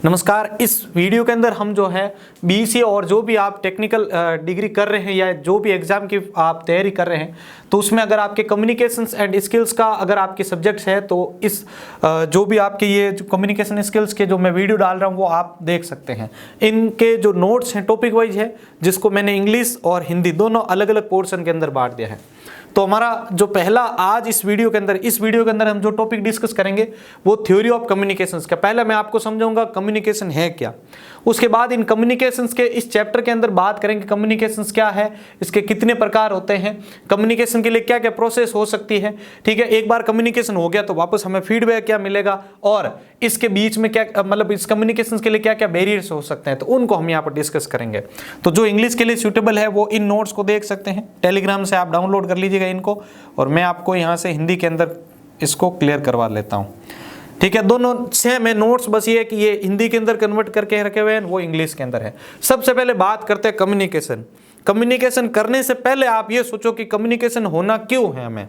नमस्कार। इस वीडियो के अंदर हम जो है बीसी और जो भी आप टेक्निकल डिग्री कर रहे हैं या जो भी एग्जाम की आप तैयारी कर रहे हैं तो उसमें अगर आपके कम्युनिकेशंस एंड स्किल्स का अगर आपके सब्जेक्ट्स है तो इस जो भी आपके ये जो कम्युनिकेशन स्किल्स के जो मैं वीडियो डाल रहा हूँ वो आप देख सकते हैं। इनके जो नोट्स हैं टॉपिक वाइज है, जिसको मैंने इंग्लिश और हिंदी दोनों अलग अलग पोर्शन के अंदर बांट दिया है। तो हमारा जो पहला आज इस वीडियो के अंदर हम जो टॉपिक डिस्कस करेंगे वो थ्योरी ऑफ कम्युनिकेशंस का। पहले मैं आपको समझाऊंगा कम्युनिकेशन है क्या, उसके बाद इन कम्युनिकेशंस के इस चैप्टर के अंदर बात करेंगे कम्युनिकेशंस क्या है, इसके कितने प्रकार होते हैं, कम्युनिकेशन के लिए क्या क्या प्रोसेस हो सकती है। ठीक है, एक बार कम्युनिकेशन हो गया तो वापस हमें फीडबैक क्या मिलेगा और इसके बीच में क्या मतलब इस कम्युनिकेशन के लिए क्या क्या बैरियर्स हो सकते हैं, तो उनको हम यहाँ पर डिस्कस करेंगे। तो जो इंग्लिश के लिए सूटेबल है वो इन नोट्स को देख सकते हैं, टेलीग्राम से आप डाउनलोड कर लीजिएगा इनको, और मैं आपको यहाँ से हिंदी के अंदर इसको क्लियर करवा लेता हूँ। ठीक है, दोनों सेम है नोट्स, बस ये कि ये हिंदी के अंदर कन्वर्ट करके रखे हुए हैं, वो इंग्लिश के अंदर है। सबसे पहले बात करते हैं कम्युनिकेशन। कम्युनिकेशन करने से पहले आप ये सोचो कि कम्युनिकेशन होना क्यों है हमें।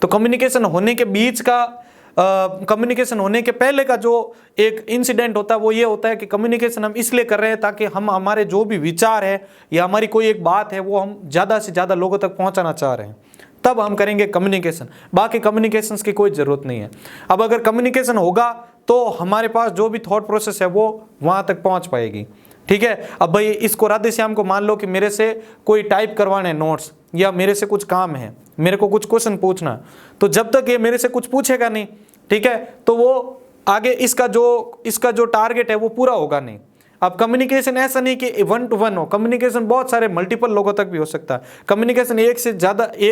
तो कम्युनिकेशन होने के बीच का कम्युनिकेशन होने के पहले का जो एक इंसिडेंट होता है वो ये होता है कि कम्युनिकेशन हम इसलिए कर रहे हैं ताकि हम हमारे जो भी विचार है या हमारी कोई एक बात है वो हम ज़्यादा से ज़्यादा लोगों तक पहुंचाना चाह रहे हैं, तब हम करेंगे कम्युनिकेशन। बाकी कम्युनिकेशंस की कोई ज़रूरत नहीं है। अब अगर कम्युनिकेशन होगा तो हमारे पास जो भी थॉट प्रोसेस है वो वहाँ तक पहुँच पाएगी। ठीक है, अब भाई इसको राधे श्याम को मान लो कि मेरे से कोई टाइप करवाने नोट्स या मेरे से कुछ काम है, मेरे को कुछ क्वेश्चन पूछना, तो जब तक ये मेरे से कुछ पूछेगा नहीं, ठीक है, तो वो आगे इसका जो टारगेट है वो पूरा होगा नहीं। अब कम्युनिकेशन ऐसा नहीं कि 1 to 1 हो, कम्युनिकेशन बहुत सारे मल्टीपल लोगों तक भी हो सकता है। कम्युनिकेशन एक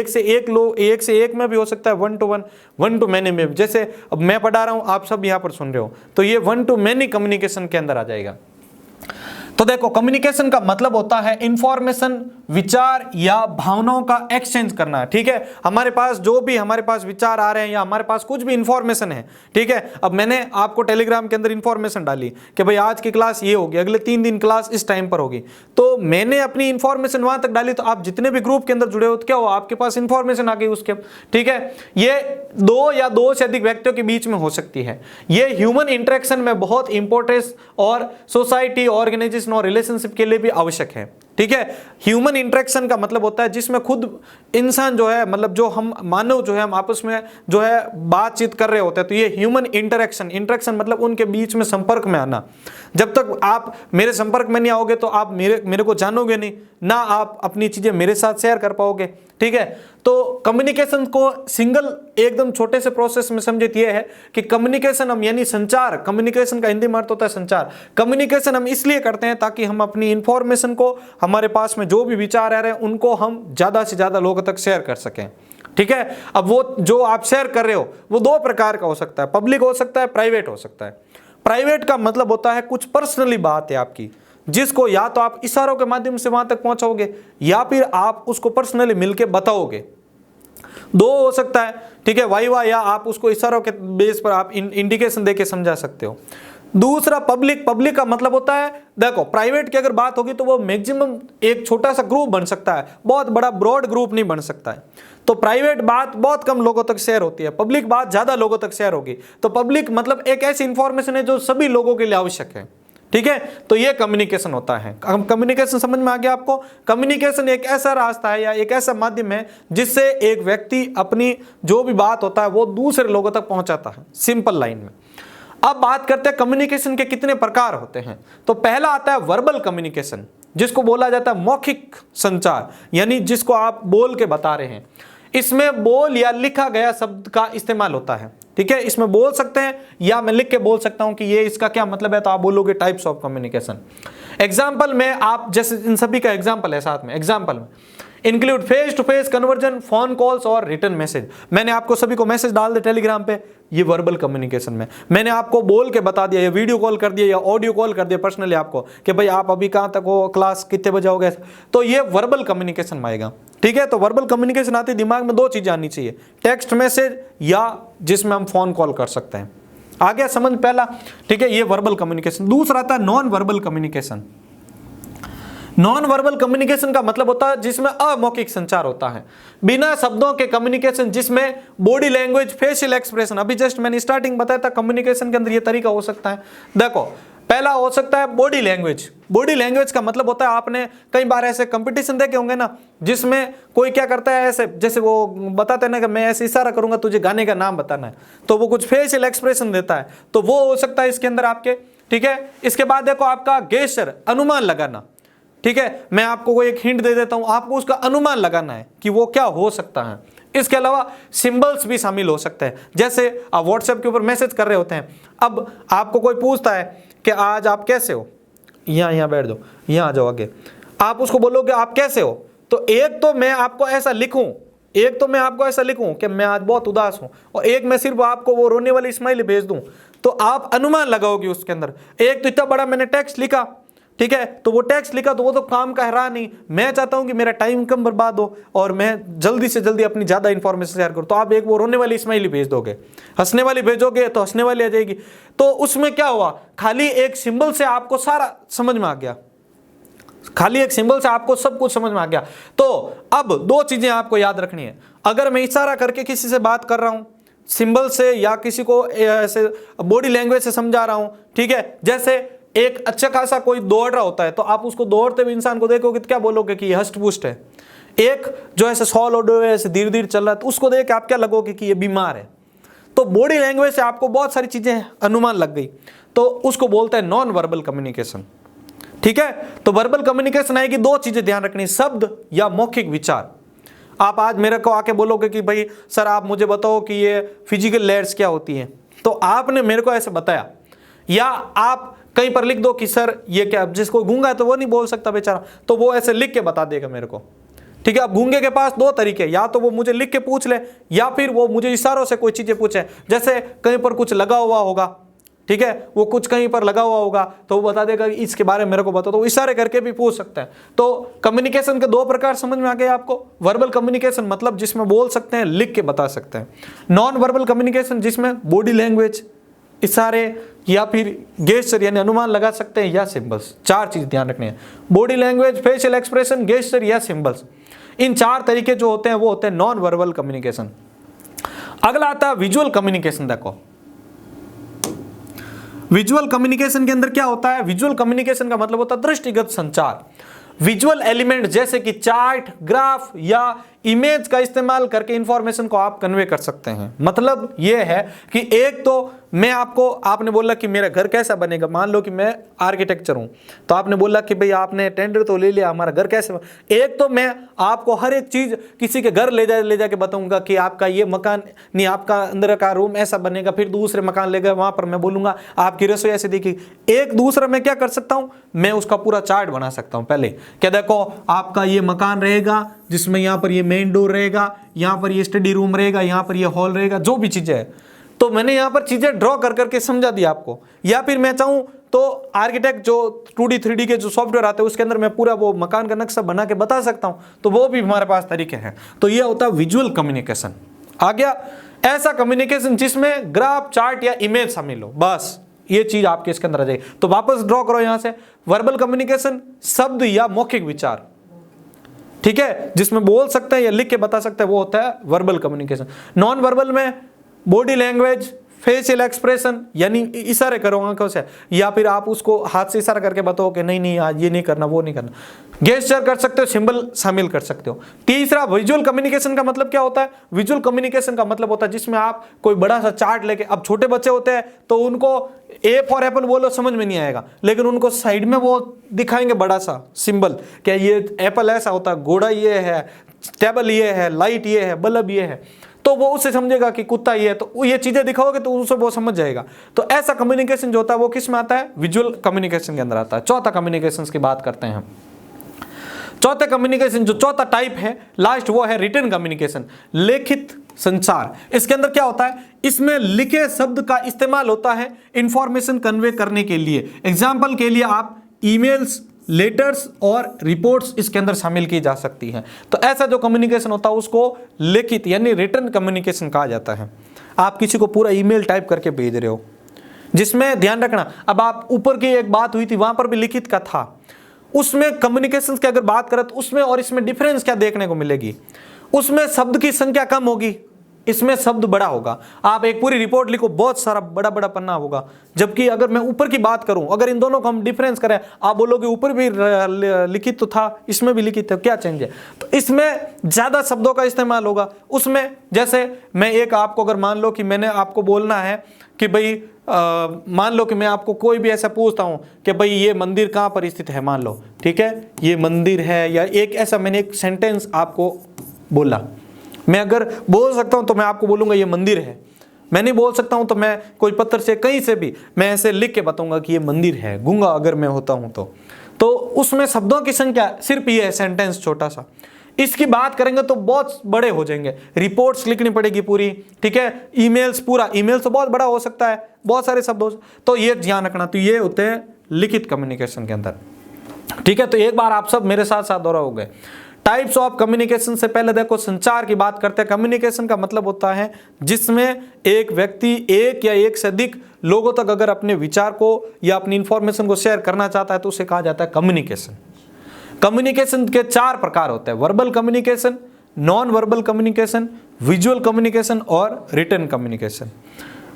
से एक में भी हो सकता है, 1 to 1, 1 to many में भी। जैसे अब मैं पढ़ा रहा हूँ, आप सब यहाँ पर सुन रहे हो, तो ये 1 to many कम्युनिकेशन के अंदर आ जाएगा। तो देखो, कम्युनिकेशन का मतलब होता है इंफॉर्मेशन, विचार या भावनाओं का एक्सचेंज करना। ठीक है, हमारे पास जो भी हमारे पास विचार आ रहे हैं या हमारे पास कुछ भी इंफॉर्मेशन है, ठीक है, अब मैंने आपको टेलीग्राम के अंदर इंफॉर्मेशन डाली कि भाई आज की क्लास ये होगी, अगले 3 दिन क्लास इस टाइम पर होगी, तो मैंने अपनी इंफॉर्मेशन वहां तक डाली, तो आप जितने भी ग्रुप के अंदर जुड़े हो तो क्या हो, आपके पास इंफॉर्मेशन आ गई उसके। ठीक है, ये 2 या 2 से अधिक व्यक्तियों के बीच में हो सकती है। ये ह्यूमन इंटरेक्शन में बहुत इंपॉर्टेंस और सोसाइटी, ऑर्गेनाइजेशन और रिलेशनशिप के लिए भी आवश्यक है। ठीक है, ह्यूमन इंटरेक्शन का मतलब होता है जिसमें खुद इंसान जो है, मतलब जो हम मानव जो है, हम आपस में जो है बातचीत कर रहे होते हैं, तो ये ह्यूमन इंटरेक्शन मतलब उनके बीच में संपर्क में आना। जब तक आप मेरे संपर्क में नहीं आओगे तो आप मेरे को जानोगे नहीं, ना आप अपनी चीजें मेरे साथ शेयर कर पाओगे। ठीक है, तो कम्युनिकेशन को सिंगल एकदम छोटे से प्रोसेस में समझे ये है कि कम्युनिकेशन हम यानी संचार, कम्युनिकेशन का हिंदी में अर्थ होता है संचार। कम्युनिकेशन हम इसलिए करते हैं ताकि हम अपनी इंफॉर्मेशन को, हमारे पास में जो भी विचार आ रहे हैं उनको हम ज्यादा से ज्यादा लोगों तक शेयर कर सकें। ठीक है, अब वो जो आप शेयर कर रहे हो वो 2 प्रकार का हो सकता है, पब्लिक हो सकता है, प्राइवेट हो सकता है। प्राइवेट का मतलब होता है कुछ पर्सनली बात है आपकी, जिसको या तो आप इशारों के माध्यम से वहां तक पहुंचाओगे या फिर आप उसको पर्सनली मिलके बताओगे। 2 हो सकता है, ठीक है, वाई वाह, या आप उसको इशारों के बेस पर आप इंडिकेशन देके समझा सकते हो। दूसरा पब्लिक का मतलब होता है, देखो प्राइवेट की अगर बात होगी तो वो मैक्सिमम एक छोटा सा ग्रुप बन सकता है, बहुत बड़ा ब्रॉड ग्रुप नहीं बन सकता है। तो प्राइवेट बात बहुत कम लोगों तक शेयर होती है, पब्लिक बात ज्यादा लोगों तक शेयर होगी। तो पब्लिक मतलब एक ऐसी इंफॉर्मेशन है जो सभी लोगों के लिए आवश्यक है। ठीक है, तो ये कम्युनिकेशन होता है। कम्युनिकेशन समझ में आ गया आपको? कम्युनिकेशन एक ऐसा रास्ता है या एक ऐसा माध्यम है जिससे एक व्यक्ति अपनी जो भी बात होता है वो दूसरे लोगों तक पहुंचाता है, सिंपल लाइन में। अब बात करते हैं कम्युनिकेशन के कितने प्रकार होते हैं। तो पहला आता है वर्बल कम्युनिकेशन, जिसको बोला जाता है मौखिक संचार, यानी जिसको आप बोल के बता रहे हैं। इसमें बोल या लिखा गया शब्द का इस्तेमाल होता है। ठीक है, इसमें बोल सकते हैं या मैं लिख के बोल सकता हूं कि ये इसका क्या मतलब है, तो आप बोलोगे टाइप्स ऑफ कम्युनिकेशन। एग्जाम्पल में आप जैसे इन सभी का एग्जाम्पल है साथ में, एग्जाम्पल में include face to face conversion, phone calls और रिटर्न मैसेज। मैंने आपको सभी को मैसेज डाल दिया टेलीग्राम पे, ये वर्बल कम्युनिकेशन में मैंने आपको बोल के बता दिया, या वीडियो कॉल कर दिया या ऑडियो कॉल कर दिया पर्सनली आपको कि भाई आप अभी कहाँ तक हो, क्लास कितने बजे आओगे, तो ये वर्बल कम्युनिकेशन में आएगा। ठीक है, तो वर्बल कम्युनिकेशन आती है, दिमाग में 2 चीजें आनी चाहिए, टेक्स्ट मैसेज या जिसमें हम फोन कॉल कर सकते हैं। आ गया समझ पहला? ठीक है, ये वर्बल कम्युनिकेशन। दूसरा आता है non verbal communication. Non verbal communication का मतलब होता है जिसमें अमौखिक संचार होता है, बिना शब्दों के कम्युनिकेशन, जिसमें बॉडी लैंग्वेज, फेशियल एक्सप्रेशन, अभी जस्ट मैंने स्टार्टिंग बताया था कम्युनिकेशन के अंदर ये तरीका हो सकता है। देखो पहला हो सकता है बॉडी लैंग्वेज। बॉडी लैंग्वेज का मतलब होता है, आपने कई बार ऐसे कंपटीशन देखे होंगे ना, जिसमें कोई क्या करता है ऐसे, जैसे वो बताते हैं ना कि मैं ऐसे इशारा करूंगा तुझे गाने का नाम बताना है, तो वो कुछ फेशियल एक्सप्रेशन देता है, तो वो हो सकता है इसके अंदर आपके। ठीक है, इसके बाद देखो आपका गेस्चर, अनुमान लगाना। ठीक है, मैं आपको कोई एक हिंट दे देता हूं, आपको उसका अनुमान लगाना है कि वो क्या हो सकता है। इसके अलावा सिंबल्स भी शामिल हो सकते हैं, जैसे आप व्हाट्सएप के ऊपर मैसेज कर रहे होते हैं, अब आपको कोई पूछता है कि आज आप कैसे हो, यहाँ बैठ जाओ, यहाँ आ जाओ आगे, आप उसको बोलोगे आप कैसे हो, तो एक तो मैं आपको ऐसा लिखूं, कि मैं आज बहुत उदास हूं, और एक मैं सिर्फ आपको वो रोने वाली स्माइल भेज दूं, तो आप अनुमान लगाओगे उसके अंदर। एक तो इतना बड़ा मैंने टेक्स्ट लिखा, ठीक है, तो वो टेक्स्ट लिखा तो वो तो काम का रहा नहीं, मैं चाहता हूं कि मेरा टाइम कम बर्बाद हो और मैं जल्दी से जल्दी अपनी ज्यादा इंफॉर्मेशन शेयर करूं, तो आप एक वो रोने वाली स्माइली भेज दोगे, हंसने वाली भेजोगे तो हंसने वाली आ जाएगी। तो उसमें क्या हुआ, खाली एक सिंबल से आपको सारा समझ में आ गया, खाली एक सिंबल से आपको सब कुछ समझ में आ गया। तो अब दो चीजें आपको याद रखनी है, अगर मैं इशारा करके किसी से बात कर रहा हूं सिंबल से, या किसी को ऐसे बॉडी लैंग्वेज से समझा रहा हूं, ठीक है, जैसे एक अच्छा खासा कोई दौड़ रहा होता है तो आप उसको दौड़ते हुए इंसान को देखोगे तो क्या बोलोगे कि ये हष्ट पुष्ट है। एक जो ऐसे सॉल ओडो है, ऐसे धीरे धीरे चल रहा है, तो उसको देख के आप क्या लगोगे कि ये बीमार है। तो बॉडी लैंग्वेज से आपको बहुत सारी चीजें अनुमान लग गई, तो उसको बोलते हैं नॉन वर्बल कम्युनिकेशन। ठीक है, तो वर्बल कम्युनिकेशन आएगी, दो चीजें ध्यान रखनी, शब्द या मौखिक विचार। आप आज मेरे को आके बोलोगे कि भाई सर आप मुझे बताओ कि ये फिजिकल लेयर्स क्या होती हैं, तो आपने मेरे को ऐसे बताया, या आप कहीं पर लिख दो कि सर ये क्या, जिसको गूंगा है तो वो नहीं बोल सकता बेचारा, तो वो ऐसे लिख के बता देगा मेरे को। ठीक है, अब गूंगे के पास दो तरीके, या तो वो मुझे लिख के पूछ ले, या फिर वो मुझे इशारों से कोई चीजें पूछे, जैसे कहीं पर कुछ लगा हुआ होगा, ठीक है, वो कुछ कहीं पर लगा हुआ होगा तो वो बता देगा कि इसके बारे में मेरे को बताओ, तो वो इशारे करके भी पूछ सकता है। तो कम्युनिकेशन के दो प्रकार समझ में आ गए आपको। वर्बल कम्युनिकेशन मतलब जिसमें बोल सकते हैं, लिख के बता सकते हैं। नॉन वर्बल कम्युनिकेशन जिसमें बॉडी लैंग्वेज, इशारे, या फिर गेस्चर यानी अनुमान लगा सकते हैं, या सिंबल्स। चार चीज ध्यान रखनी है, body language, facial expression, gesture या सिंबल्स। इन चार तरीके जो होते हैं वो होते हैं नॉन वर्बल कम्युनिकेशन। अगला आता है विजुअल कम्युनिकेशन। देखो विजुअल कम्युनिकेशन के अंदर क्या होता है, विजुअल कम्युनिकेशन का मतलब होता है दृष्टिगत संचार। विजुअल एलिमेंट जैसे कि चार्ट, ग्राफ या इमेज का इस्तेमाल करके इंफॉर्मेशन को आप कन्वे कर सकते हैं। मतलब यह है कि एक तो मैं आपको, आपने बोला कि मेरा घर कैसा बनेगा, मान लो कि मैं आर्किटेक्चर हूं, तो आपने बोला कि भाई आपने टेंडर तो ले लिया, हमारा घर कैसे एक तो मैं आपको हर एक चीज किसी के घर ले जाके बताऊंगा कि आपका ये मकान नहीं, आपका अंदर का रूम ऐसा बनेगा, फिर दूसरे मकान ले गए वहां पर मैं बोलूंगा आपकी रसोई ऐसे देखी। एक दूसरा मैं क्या कर सकता हूं, मैं उसका पूरा चार्ट बना सकता हूं। पहले क्या, देखो आपका ये मकान रहेगा जिसमें यहाँ पर ये मेन डोर रहेगा, यहाँ पर ये स्टडी रूम रहेगा, यहाँ पर ये हॉल रहेगा, जो भी चीजें है, तो मैंने यहाँ पर चीजें ड्रॉ कर करके समझा दिया आपको। या फिर मैं चाहूं तो आर्किटेक्ट जो 2D 3D के जो सॉफ्टवेयर आते हैं उसके अंदर मैं पूरा वो मकान का नक्शा बना के बता सकता हूं, तो वो भी हमारे पास तरीके हैं। तो ये होता है विजुअल कम्युनिकेशन। आ गया ऐसा कम्युनिकेशन जिसमें ग्राफ, चार्ट या इमेज शामिल हो, बस ये चीज आपके इसके अंदर आ जाएगी। तो वापस ड्रॉ करो यहां से, वर्बल कम्युनिकेशन शब्द या मौखिक विचार, ठीक है, जिसमें बोल सकते हैं या लिख के बता सकते हैं, वो होता है वर्बल कम्युनिकेशन। नॉन वर्बल में बॉडी लैंग्वेज, फेशियल एक्सप्रेशन यानी इशारे करो आंखों से, या फिर आप उसको हाथ से इशारा करके बताओ कि नहीं नहीं आज ये नहीं करना, वो नहीं करना। गेस्चर कर सकते हो, सिंबल शामिल कर सकते हो। तीसरा विजुअल कम्युनिकेशन का मतलब क्या होता है, विजुअल कम्युनिकेशन का मतलब होता है जिसमें आप कोई बड़ा सा चार्ट लेके, अब छोटे बच्चे होते हैं तो उनको ए फॉर एप्पल बोलो समझ में नहीं आएगा, लेकिन उनको साइड में वो दिखाएंगे बड़ा सा सिंबल, क्या ये एप्पल ऐसा होता है, घोड़ा ये है, टेबल ये है, लाइट ये है, बल्ब ये है, तो वो उससे समझेगा कि कुत्ता ये है, तो ये चीजें दिखाओगे तो उसे वो समझ जाएगा। तो ऐसा कम्युनिकेशन जो होता है वो किस में आता है, विजुअल कम्युनिकेशन के अंदर आता है। चौथा कम्युनिकेशन की बात करते हैं। चौथे कम्युनिकेशन जो चौथा टाइप है लास्ट, वो है रिटन कम्युनिकेशन, लिखित संचार। इसके अंदर क्या होता है, इसमें लिखे शब्द का इस्तेमाल होता है इंफॉर्मेशन कन्वे करने के लिए। एग्जाम्पल के लिए आप ईमेल्स, लेटर्स और रिपोर्ट्स इसके अंदर शामिल की जा सकती हैं। तो ऐसा जो कम्युनिकेशन होता है उसको लिखित यानी रिटन कम्युनिकेशन कहा जाता है। आप किसी को पूरा ईमेल टाइप करके भेज रहे हो, जिसमें ध्यान रखना, अब आप ऊपर की एक बात हुई थी वहां पर भी लिखित का था, उसमें कम्युनिकेशन की अगर बात करें तो उसमें और इसमें डिफरेंस क्या देखने को मिलेगी, उसमें शब्द की संख्या कम होगी, इसमें शब्द बड़ा होगा। आप एक पूरी रिपोर्ट लिखो, बहुत सारा बड़ा बड़ा पन्ना होगा। जबकि अगर मैं ऊपर की बात करूं, अगर इन दोनों को हम डिफरेंस करें, आप बोलोगे ऊपर भी लिखित तो था, इसमें भी लिखित है, क्या चेंज है? तो इसमें ज्यादा शब्दों का इस्तेमाल होगा। उसमें जैसे मैं एक आपको अगर मान लो कि मैंने आपको बोलना है कि भाई मान लो कि मैं आपको कोई भी ऐसा पूछता हूं कि भाई ये मंदिर कहां पर स्थित है, मान लो, ठीक है, ये मंदिर है, या एक ऐसा मैंने एक सेंटेंस आपको बोला। मैं अगर बोल सकता हूं तो मैं आपको बोलूंगा ये मंदिर है। मैं नहीं बोल सकता हूं तो मैं कोई पत्थर से कहीं से भी मैं ऐसे लिख के बताऊंगा कि ये मंदिर है, गूंगा अगर मैं होता हूं तो उसमें शब्दों की संख्या सिर्फ ये है, सेंटेंस छोटा सा। इसकी बात करेंगे तो बहुत बड़े हो जाएंगे, रिपोर्ट्स लिखनी पड़ेगी पूरी, ठीक है, ईमेल्स, पूरा ईमेल तो बहुत बड़ा हो सकता है, बहुत सारे शब्द हो, तो ये ध्यान रखना। तो ये होते हैं लिखित कम्युनिकेशन के अंदर, ठीक है। तो एक बार आप सब मेरे साथ साथ दोहराओगे। टाइप्स ऑफ कम्युनिकेशन से पहले देखो संचार की बात करते हैं। कम्युनिकेशन का मतलब होता है जिसमें एक व्यक्ति एक या एक से अधिक लोगों तक अगर अपने विचार को या अपनी इंफॉर्मेशन को शेयर करना चाहता है तो उसे कहा जाता है कम्युनिकेशन। कम्युनिकेशन के 4 प्रकार होते हैं: verbal communication, non verbal communication, visual communication और रिटन कम्युनिकेशन।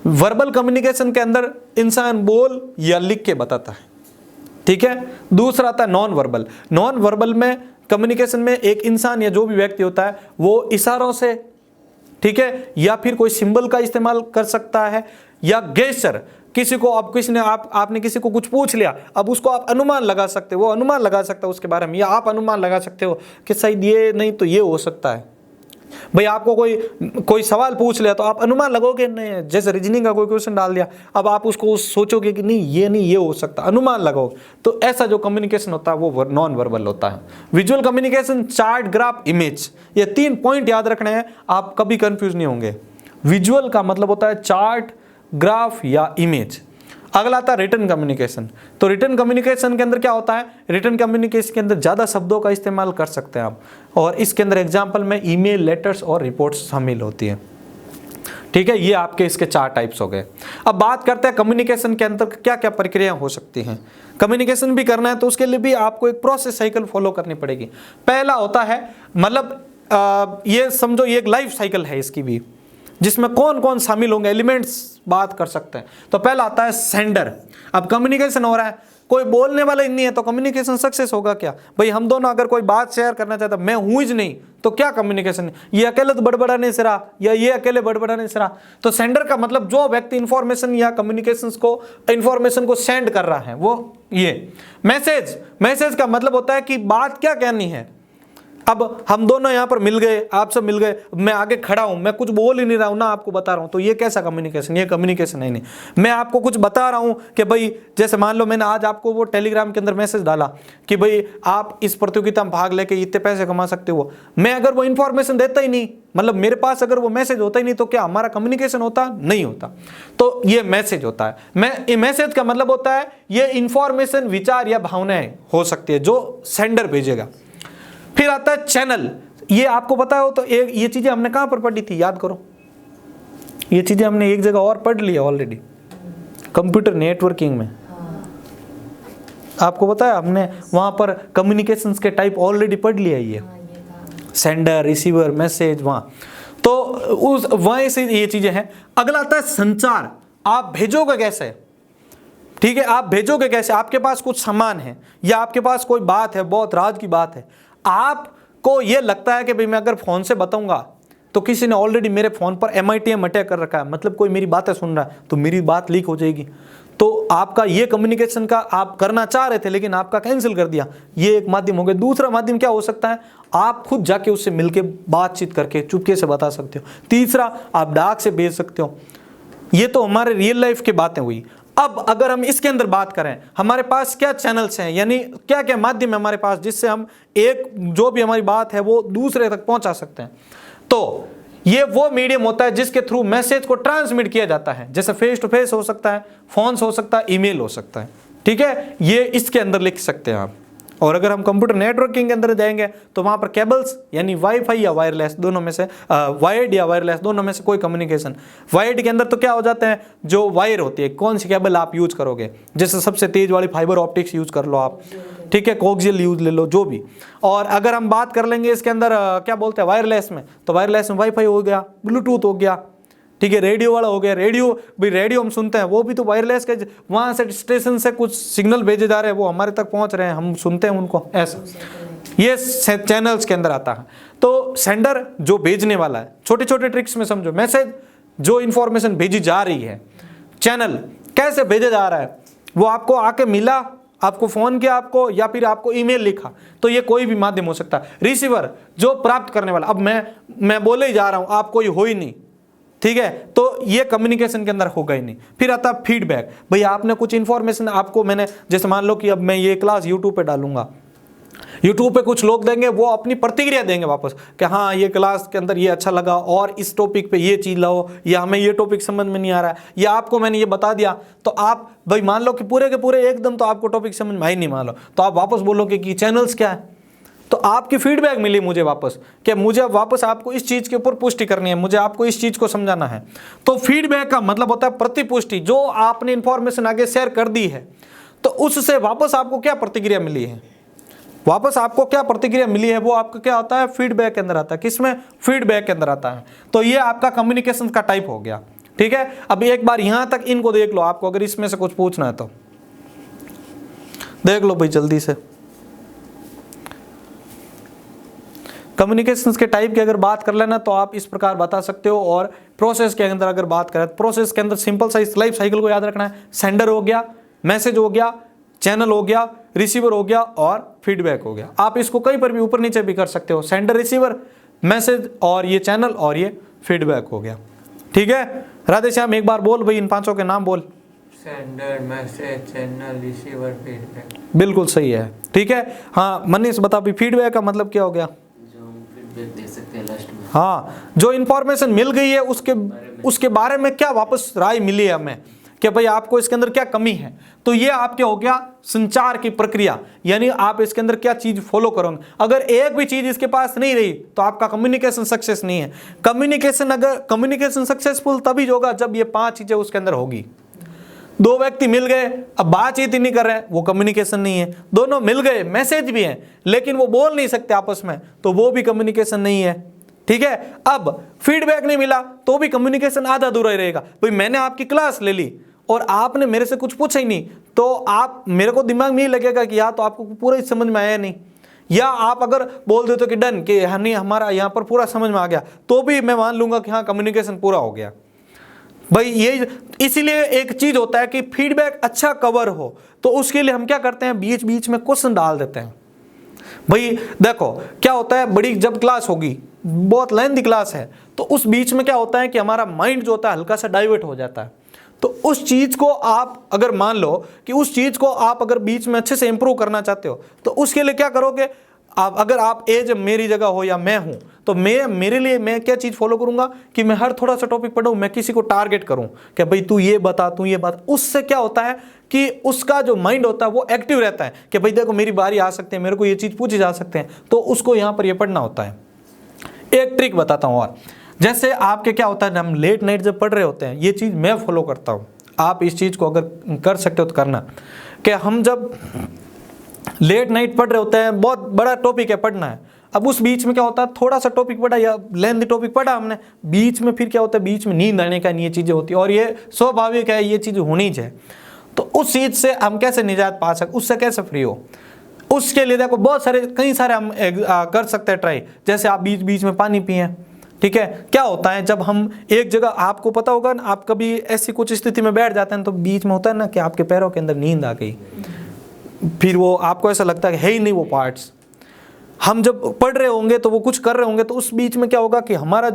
वर्बल कम्युनिकेशन के अंदर इंसान बोल या लिख के बताता है, ठीक है। दूसरा आता है नॉन वर्बल। नॉन वर्बल में कम्युनिकेशन में एक इंसान या जो भी व्यक्ति होता है वो इशारों से, ठीक है, या फिर कोई सिंबल का इस्तेमाल कर सकता है, या गेस्चर, किसी को अब किसी ने आपने किसी को कुछ पूछ लिया, अब उसको आप अनुमान लगा सकते हो, वो अनुमान लगा सकता है उसके बारे में, या आप अनुमान लगा सकते हो कि शायद ये नहीं तो ये हो सकता है। भाई आपको कोई सवाल पूछ लिया तो आप अनुमान लगोगे नहीं, जैसे रीजनिंग का कोई क्वेश्चन डाल दिया, अब आप उसको सोचोगे कि नहीं ये हो सकता, अनुमान लगाओगे। तो ऐसा जो कम्युनिकेशन होता है वो नॉन वर्बल होता है। Visual communication, chart, graph, image, ये 3 पॉइंट याद रखने हैं, आप कभी कंफ्यूज नहीं होंगे। विजुअल का मतलब होता है चार्ट, ग्राफ या इमेज। अगला आता है रिटन कम्युनिकेशन। तो रिटन कम्युनिकेशन के अंदर क्या होता है? रिटन कम्युनिकेशन के अंदर ज्यादा शब्दों का इस्तेमाल कर सकते हैं आप, और इसके अंदर एग्जांपल में ईमेल, लेटर्स और रिपोर्ट्स शामिल होती है, ठीक है। ये आपके इसके 4 टाइप्स हो गए। अब बात करते हैं कम्युनिकेशन के अंदर क्या क्या प्रक्रिया हो सकती हैं। कम्युनिकेशन भी करना है तो उसके लिए भी आपको एक प्रोसेस साइकिल फॉलो करनी पड़ेगी। पहला होता है, मतलब ये समझो ये एक लाइफ साइकिल है इसकी भी, जिसमें कौन कौन शामिल होंगे, एलिमेंट्स बात कर सकते हैं। तो पहला आता है सेंडर। अब कम्युनिकेशन हो रहा है, कोई बोलने वाला ही नहीं है तो कम्युनिकेशन सक्सेस होगा क्या? भाई हम दोनों अगर कोई बात शेयर करना चाहता, मैं हूं ही नहीं, तो क्या कम्युनिकेशन? ये अकेले तो बड़बड़ा नहीं सिरा, या ये अकेले बड़बड़ा नहीं सिरा। तो सेंडर का मतलब जो व्यक्ति इंफॉर्मेशन या कम्युनिकेशन को सेंड कर रहा है वो। ये मैसेज का मतलब होता है कि बात क्या कहनी है। अब हम दोनों यहां पर मिल गए, आप सब मिल गए, मैं आगे खड़ा हूं, मैं कुछ बोल ही नहीं रहा हूं ना, आपको बता रहा हूं, तो ये कैसा कम्युनिकेशन? ये कम्युनिकेशन है नहीं। मैं आपको कुछ बता रहा हूं कि भाई, जैसे मान लो मैंने आज आपको वो टेलीग्राम के अंदर मैसेज डाला कि भाई आप इस प्रतियोगिता में भाग लेके इतने पैसे कमा सकते हो। मैं अगर वो इंफॉर्मेशन देता ही नहीं, मतलब मेरे पास अगर वो मैसेज होता ही नहीं, तो क्या हमारा कम्युनिकेशन होता? नहीं होता। तो ये मैसेज होता है। मैसेज का मतलब होता है ये इंफॉर्मेशन, विचार या भावनाएं हो सकती है जो सेंडर भेजेगा। फिर आता है चैनल। ये आपको पता हो तो ये चीजें हमने कहां पर पढ़ी थी, याद करो। ये चीजें हमने एक जगह और पढ़ ली है ऑलरेडी, कंप्यूटर नेटवर्किंग में। आपको पता है हमने वहां पर कम्युनिकेशंस के टाइप ऑलरेडी पढ़ लिया ये, सेंडर, रिसीवर, मैसेज, वहां तो वहां से ये चीजें हैं। अगला आता है संचार। आप भेजोगे कैसे, ठीक है, आप भेजोगे कैसे? आपके पास कुछ सामान है या आपके पास कोई बात है, बहुत राज की बात है, आपको यह लगता है कि भाई मैं अगर फोन से बताऊंगा तो किसी ने ऑलरेडी मेरे फोन पर MITM अटैक कर रखा है, मतलब कोई मेरी बातें सुन रहा है, तो मेरी बात लीक हो जाएगी। तो आपका ये कम्युनिकेशन का आप करना चाह रहे थे लेकिन आपका कैंसिल कर दिया, ये एक माध्यम हो गया। दूसरा माध्यम क्या हो सकता है? आप खुद जाके उससे मिलके बातचीत करके चुपके से बता सकते हो। तीसरा, आप डाक से भेज सकते हो। ये तो हमारे रियल लाइफ की बातें हुई। अब अगर हम इसके अंदर बात करें, हमारे पास क्या चैनल्स हैं, यानी क्या क्या माध्यम है हमारे पास जिससे हम एक जो भी हमारी बात है वो दूसरे तक पहुंचा सकते हैं। तो ये वो मीडियम होता है जिसके थ्रू मैसेज को ट्रांसमिट किया जाता है, जैसे फेस टू फेस हो सकता है, फोन हो सकता है, ईमेल हो सकता है, ठीक है। ये इसके अंदर लिख सकते हैं आप। और अगर हम कंप्यूटर नेटवर्किंग के अंदर जाएंगे तो वहाँ पर केबल्स यानी वाईफाई या वायरलेस दोनों में से वायर्ड या वायरलेस दोनों में से कोई कम्युनिकेशन। वायर्ड के अंदर तो क्या हो जाता है, जो वायर होती है, कौन सी केबल आप यूज करोगे, जैसे सबसे तेज वाली फाइबर ऑप्टिक्स यूज कर लो आप, ठीक है, कोक्सियल यूज ले लो, जो भी। और अगर हम बात कर लेंगे इसके अंदर क्या बोलते हैं वायरलेस में, तो वायरलेस में वाईफाई हो गया, ब्लूटूथ हो गया, ठीक है, रेडियो वाला हो गया। रेडियो भी, रेडियो हम सुनते हैं वो भी तो वायरलेस के, वहाँ से स्टेशन से कुछ सिग्नल भेजे जा रहे हैं, वो हमारे तक पहुँच रहे हैं, हम सुनते हैं उनको, ऐसा ये चैनल्स के अंदर आता है। तो सेंडर जो भेजने वाला है, छोटे छोटे ट्रिक्स में समझो, मैसेज जो इंफॉर्मेशन भेजी जा रही है, चैनल कैसे भेजा जा रहा है, वो आपको आके मिला, आपको फोन किया आपको, या फिर आपको ईमेल लिखा, तो ये कोई भी माध्यम हो सकता है। रिसीवर जो प्राप्त करने वाला, अब मैं बोले ही जा रहा हूं, आप कोई हो ही नहीं, ठीक है, तो ये कम्युनिकेशन के अंदर होगा ही नहीं। फिर आता है फीडबैक, भाई आपने कुछ इंफॉर्मेशन, आपको मैंने, जैसे मान लो कि अब मैं ये क्लास यूट्यूब पे डालूंगा, यूट्यूब पे कुछ लोग देंगे, वो अपनी प्रतिक्रिया देंगे वापस कि हाँ ये क्लास के अंदर ये अच्छा लगा और इस टॉपिक पे ये चीज़ लाओ, या हमें ये टॉपिक समझ में नहीं आ रहा है, या आपको मैंने ये बता दिया, तो आप भाई मान लो कि पूरे के पूरे एकदम तो आपको टॉपिक समझ में आई नहीं, मान लो, तो आप वापस बोलोगे कि चैनल्स क्या है, तो आपकी फीडबैक मिली मुझे वापस कि मुझे वापस आपको इस चीज़ के ऊपर पुष्टि करनी है, मुझे आपको इस चीज़ को समझाना है। तो फीडबैक का मतलब होता है प्रतिपुष्टि, जो आपने इंफॉर्मेशन आगे शेयर कर दी है तो उससे वापस आपको क्या प्रतिक्रिया मिली है, वापस आपको क्या प्रतिक्रिया मिली है, वो आपका क्या होता है, फीडबैक के अंदर आता है। किसमें, फीडबैक के अंदर आता है। तो ये आपका कम्युनिकेशन का टाइप हो गया, ठीक है। अब एक बार यहां तक इनको देख लो, आपको अगर इसमें से कुछ पूछना है तो देख लो भाई जल्दी से। कम्युनिकेशंस के टाइप की अगर बात कर लेना तो आप इस प्रकार बता सकते हो। और प्रोसेस के अंदर अगर बात करें, प्रोसेस के अंदर सिंपल सा इस लाइफ साइकिल को याद रखना है। सेंडर हो गया, मैसेज हो गया, चैनल हो गया, रिसीवर हो गया और फीडबैक हो गया। आप इसको कहीं पर भी ऊपर नीचे भी कर सकते हो, सेंडर, रिसीवर, मैसेज और ये चैनल और ये फीडबैक हो गया, ठीक है। राधे श्याम एक बार बोल भाई इन पांचों के नाम बोल। Sender, message, channel, receiver, feedback. बिल्कुल सही है, ठीक है। हाँ मनीष बता भी फीडबैक का मतलब क्या हो गया, जो हम फीडबैक दे सकते हैं लास्ट में। हाँ, जो इन्फॉर्मेशन मिल गई है उसके बारे में क्या वापस राय मिली है हमें कि भाई आपको इसके अंदर क्या कमी है, तो ये आपके हो गया संचार की प्रक्रिया, यानी आप इसके अंदर क्या चीज फॉलो करोगे। अगर एक भी चीज इसके पास नहीं रही तो आपका कम्युनिकेशन सक्सेस नहीं है। कम्युनिकेशन सक्सेसफुल तभी होगा जब ये 5 चीजें उसके अंदर होगी। 2 व्यक्ति मिल गए, अब बातचीत ही नहीं कर रहे हैं, वो कम्युनिकेशन नहीं है। दोनों मिल गए, मैसेज भी है लेकिन वो बोल नहीं सकते आपस में, तो वो भी कम्युनिकेशन नहीं है, ठीक है। अब फीडबैक नहीं मिला तो भी कम्युनिकेशन आधा अधूरा ही रहेगा। भाई मैंने आपकी क्लास ले ली और आपने मेरे से कुछ पूछा ही नहीं, तो आप मेरे को दिमाग में ही लगेगा कि या तो आपको पूरा ही समझ में आया नहीं, या आप अगर बोल देते कि डन कि नहीं हमारा यहाँ पर पूरा समझ में आ गया, तो भी मैं मान लूंगा कि हाँ कम्युनिकेशन पूरा हो गया। भाई ये इसीलिए एक चीज होता है कि फीडबैक अच्छा कवर हो तो उसके लिए हम क्या करते हैं, बीच बीच में क्वेश्चन डाल देते हैं। भाई देखो क्या होता है, बड़ी जब क्लास होगी, बहुत लेंथी क्लास है, तो उस बीच में क्या होता है कि हमारा माइंड जो होता है हल्का सा डाइवर्ट हो जाता है। तो उस चीज को आप अगर मान लो कि उस चीज को आप अगर बीच में अच्छे से इंप्रूव करना चाहते हो, तो उसके लिए क्या करोगे आप, अगर आप एज मेरी जगह हो या मैं हूं, तो मेरे लिए मैं क्या चीज फॉलो करूंगा कि मैं हर थोड़ा सा टॉपिक पढ़ूं, मैं किसी को टारगेट करूं कि भाई तू ये बता, तू ये बता। उससे क्या होता है कि उसका जो माइंड होता है वो एक्टिव रहता है कि भाई देखो मेरी बारी आ सकती है, मेरे को ये चीज पूछी जा सकते हैं, तो उसको यहाँ पर ये पढ़ना होता है। एक ट्रिक बताता हूँ, और जैसे आपके क्या होता है, हम लेट नाइट जब पढ़ रहे होते हैं, ये चीज मैं फॉलो करता हूँ, आप इस चीज को अगर कर सकते हो तो करना, कि हम जब लेट नाइट पढ़ रहे होते हैं, बहुत बड़ा टॉपिक है पढ़ना है, अब उस बीच में क्या होता है, थोड़ा सा टॉपिक पढ़ा या लेंथी टॉपिक पढ़ा हमने, बीच में फिर क्या होता है, बीच में नींद आने का ये चीजें होती है, और ये स्वाभाविक है, ये चीज होनी चाहिए। तो उस चीज से हम कैसे निजात पा सकते, उससे कैसे फ्री हो, उसके लिए देखो बहुत सारे कई सारे हम कर सकते हैं ट्राई। जैसे आप बीच बीच में पानी पिए, ठीक है। क्या होता है जब हम एक जगह, आपको पता होगा ना, आप कभी ऐसी कुछ स्थिति में बैठ जाते हैं तो बीच में होता है ना कि आपके पैरों के अंदर नींद आ गई, फिर वो आपको ऐसा लगता है ही नहीं वो पार्ट्स। हम जब पढ़ रहे होंगे तो वो कुछ कर रहे होंगे, तो उस बीच में क्या होगा कि हमारे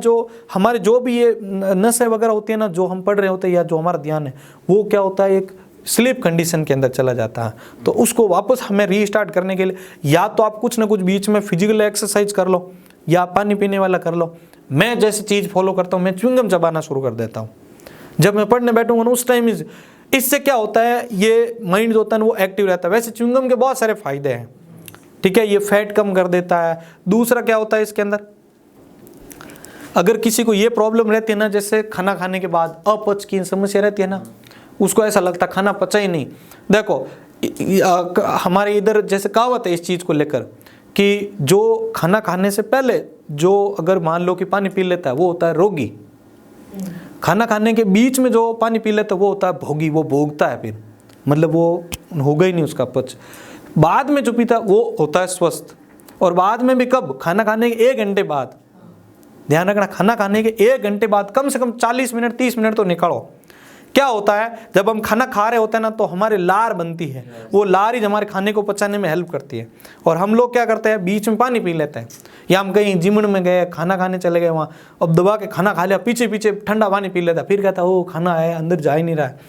जो भी ये नसें वगैरह होती है ना, जो हम पढ़ रहे होते हैं या जो हमारा ध्यान है, वो क्या होता है, एक स्लीप कंडीशन के अंदर चला जाता है। तो उसको वापस हमें रीस्टार्ट करने के लिए या तो आप कुछ ना कुछ बीच में फिजिकल एक्सरसाइज कर लो या पानी पीने वाला कर लो। मैं जैसे चीज़ फॉलो करता हूँ, मैं च्युइंगम चबाना शुरू कर देता हूँ जब मैं पढ़ने बैठूंगा ना उस टाइम। इससे क्या होता है, ये माइंड जो होता है वो एक्टिव रहता है। वैसे च्युइंगम के बहुत सारे फायदे हैं, ठीक है, ये फैट कम कर देता है। दूसरा क्या होता है इसके अंदर, अगर किसी को ये प्रॉब्लम रहती है ना, जैसे खाना खाने के बाद अपच की समस्या रहती है ना, उसको ऐसा लगता है खाना पचा ही नहीं। देखो हमारे इधर जैसे कहावत है इस चीज़ को लेकर कि जो खाना खाने से पहले जो अगर मान लो कि पानी पी लेता है वो होता है रोगी, खाना खाने के बीच में जो पानी पी लेता है वो होता है भोगी, वो भोगता है, फिर मतलब वो होगा ही नहीं उसका पच। बाद में जो पीता है वो होता है स्वस्थ। और बाद में भी कब, खाना खाने के 1 घंटे बाद, ध्यान रखना, खाना खाने के 1 घंटे बाद कम से कम 40 मिनट 30 मिनट तो निकालो। क्या होता है, जब हम खाना खा रहे होते हैं ना तो हमारे लार बनती है, वो लार ही हमारे खाने को पचाने में हेल्प करती है। और हम लोग क्या करते हैं, बीच में पानी पी लेते हैं, या हम कहीं जिमन में गए, खाना खाने चले गए, वहाँ अब दबा के खाना खा लिया, पीछे पीछे ठंडा पानी पी लेता, फिर कहता वो खाना है अंदर जा ही नहीं रहा है,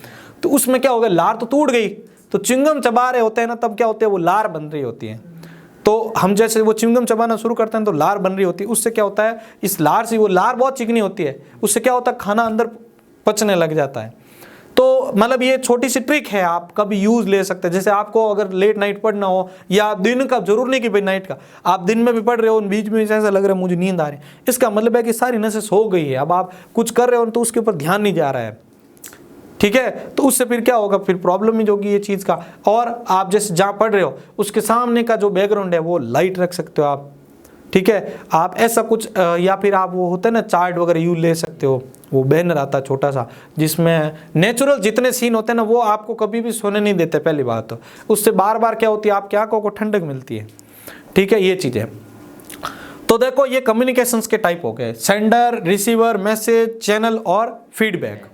तो उसमें क्या हो गया, लार तो टूट गई। तो चिंगम चबा रहे होते हैं ना, तब क्या होते हैं, वो लार बन रही होती है। तो हम जैसे वो चिंगम चबाना शुरू करते हैं तो लार बन रही होती है, उससे क्या होता है, इस लार से, वो लार बहुत चिकनी होती है, उससे क्या होता है, खाना अंदर पचने लग जाता है। तो मतलब ये छोटी सी ट्रिक है, आप कभी यूज ले सकते हैं। जैसे आपको अगर लेट नाइट पढ़ना हो, या दिन का, जरूर नहीं कि भाई नाइट का, आप दिन में भी पढ़ रहे हो, बीच में ऐसा लग रहा है मुझे नींद आ रही है, इसका मतलब है कि सारी नसें सो गई है, अब आप कुछ कर रहे हो तो उसके ऊपर ध्यान नहीं जा रहा है, ठीक है। तो उससे फिर क्या होगा, फिर प्रॉब्लम ही होगी ये चीज़ का। और आप जैसे जहाँ पढ़ रहे हो उसके सामने का जो बैकग्राउंड है वो लाइट रख सकते हो आप, ठीक है। आप ऐसा कुछ या फिर आप वो होता है ना चार्ट वगैरह यूज ले सकते हो, वो बैनर आता है छोटा सा, जिसमें नेचुरल जितने सीन होते हैं ना वो आपको कभी भी सोने नहीं देते। पहली बात तो उससे बार बार क्या होती है, आपकी आंखों को ठंडक मिलती है, ठीक है, ये चीज़ें। तो देखो ये कम्युनिकेशंस के टाइप हो गए, सेंडर, रिसीवर, मैसेज, चैनल और फीडबैक।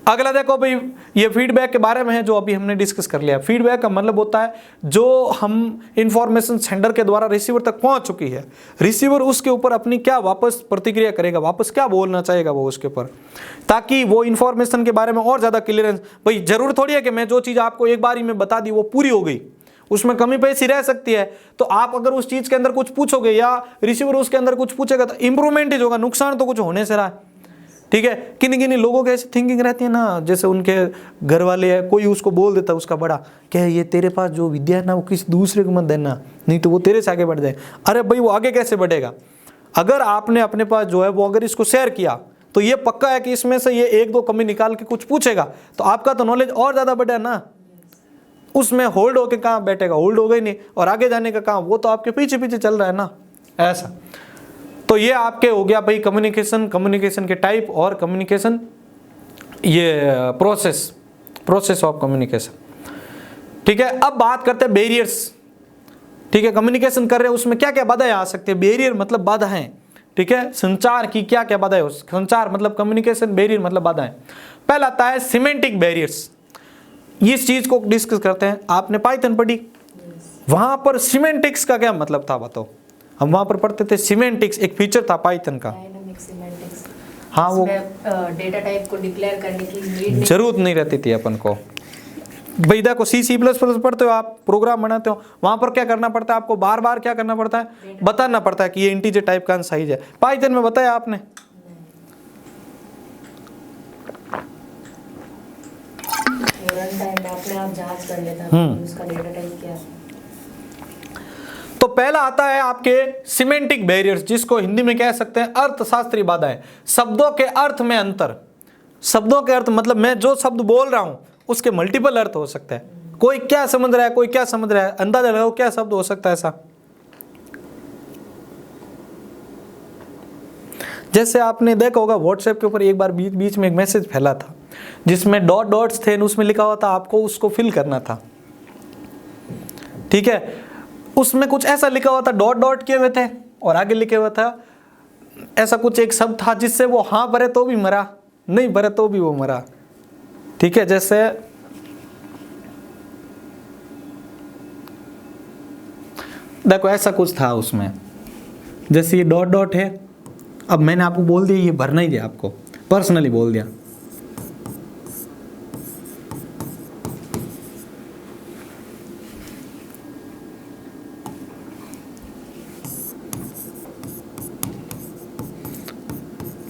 अगला देखो भाई, ये फीडबैक के बारे में है जो अभी हमने डिस्कस कर लिया। फीडबैक का मतलब होता है जो हम इंफॉर्मेशन सेंडर के द्वारा रिसीवर तक पहुंच चुकी है, रिसीवर उसके ऊपर अपनी क्या वापस प्रतिक्रिया करेगा, वापस क्या बोलना चाहेगा वो उसके ऊपर, ताकि वो इंफॉर्मेशन के बारे में और ज़्यादा क्लियरेंस। भाई जरूर थोड़ी है कि मैं जो चीज़ आपको एक बार ही में बता दी वो पूरी हो गई, उसमें कमी पेशी रह सकती है। तो आप अगर उस चीज़ के अंदर कुछ पूछोगे या रिसीवर उसके अंदर कुछ पूछेगा तो इंप्रूवमेंट ही होगा, नुकसान तो कुछ होने से रहा है, ठीक है। किन्हीं लोगों के ऐसी थिंकिंग रहती है ना, जैसे उनके घर वाले है, कोई उसको बोल देता है उसका बड़ा, क्या ये तेरे पास जो विद्या है ना वो किसी दूसरे को मत देना, नहीं तो वो तेरे से आगे बढ़ जाए। अरे भाई वो आगे कैसे बढ़ेगा, अगर आपने अपने पास जो है वो अगर इसको शेयर किया तो ये पक्का है कि इसमें से ये 1-2 कमी निकाल के कुछ पूछेगा, तो आपका तो नॉलेज और ज़्यादा बढ़ेगा ना। उसमें होल्ड होके कहाँ बैठेगा, होल्ड हो गई नहीं, और आगे जाने का काम वो तो आपके पीछे पीछे चल रहा है ना, ऐसा। तो ये आपके हो गया भाई कम्युनिकेशन के टाइप और कम्युनिकेशन ये प्रोसेस ऑफ कम्युनिकेशन, ठीक है। अब बात करते हैं बैरियर्स, ठीक है। कम्युनिकेशन कर रहे हैं उसमें क्या क्या बाधाएं आ सकती है, बैरियर मतलब बाधाएं, ठीक है। संचार की क्या क्या बाधाएं हो, संचार मतलब कम्युनिकेशन, बैरियर मतलब बाधाएं। पहला आता है सिमेंटिक बैरियर्स, इस चीज को डिस्कस करते हैं। आपने पाइथन पढ़ी, वहां पर सिमेंटिक्स का क्या मतलब था बताओ। हम वहां पर पढ़ते थे सिमेंटिक्स, एक फीचर था पाइथन का। डायनामिक सिमेंटिक्स, हाँ वो डेटा टाइप को डिक्लेयर करने की जरूरत नहीं रहती थी अपन को। भाई देखो C++ पढ़ते हो आप, प्रोग्राम बनाते हो, वहां पर क्या करना पड़ता है आपको, बार बार क्या करना पड़ता है, बताना पड़ता है कि ये इंटीजर टाइप का साइज है। पाइथन में बताया आपने, रन टाइम में अपने आप जांच कर लेता है उसका डेटा टाइप क्या है। तो पहला आता है आपके सिमेंटिक बैरियर्स, जिसको हिंदी में कह सकते हैं अर्थशास्त्री बाधाएं। शब्दों के अर्थ में अंतर, शब्दों के अर्थ मतलब मैं जो शब्द बोल रहा हूं उसके मल्टीपल अर्थ हो सकते हैं। कोई क्या समझ रहा है, कोई क्या समझ रहा है, अंदाजा लगाओ क्या शब्द हो सकता है ऐसा। जैसे आपने देखा होगा व्हाट्सएप के ऊपर एक बार बीच में एक मैसेज फैला था जिसमें डॉट्स थे, उसमें लिखा हुआ था आपको उसको फिल करना था, ठीक है। उसमें कुछ ऐसा लिखा हुआ था, डॉट किए हुए थे और आगे लिखे हुआ था ऐसा कुछ एक शब्द था जिससे वो हाँ भरे तो भी मरा, नहीं भरे तो भी वो मरा, ठीक है। जैसे देखो ऐसा कुछ था उसमें, जैसे ये डॉट है, अब मैंने आपको बोल दिया ये भरना ही दिया, आपको पर्सनली बोल दिया,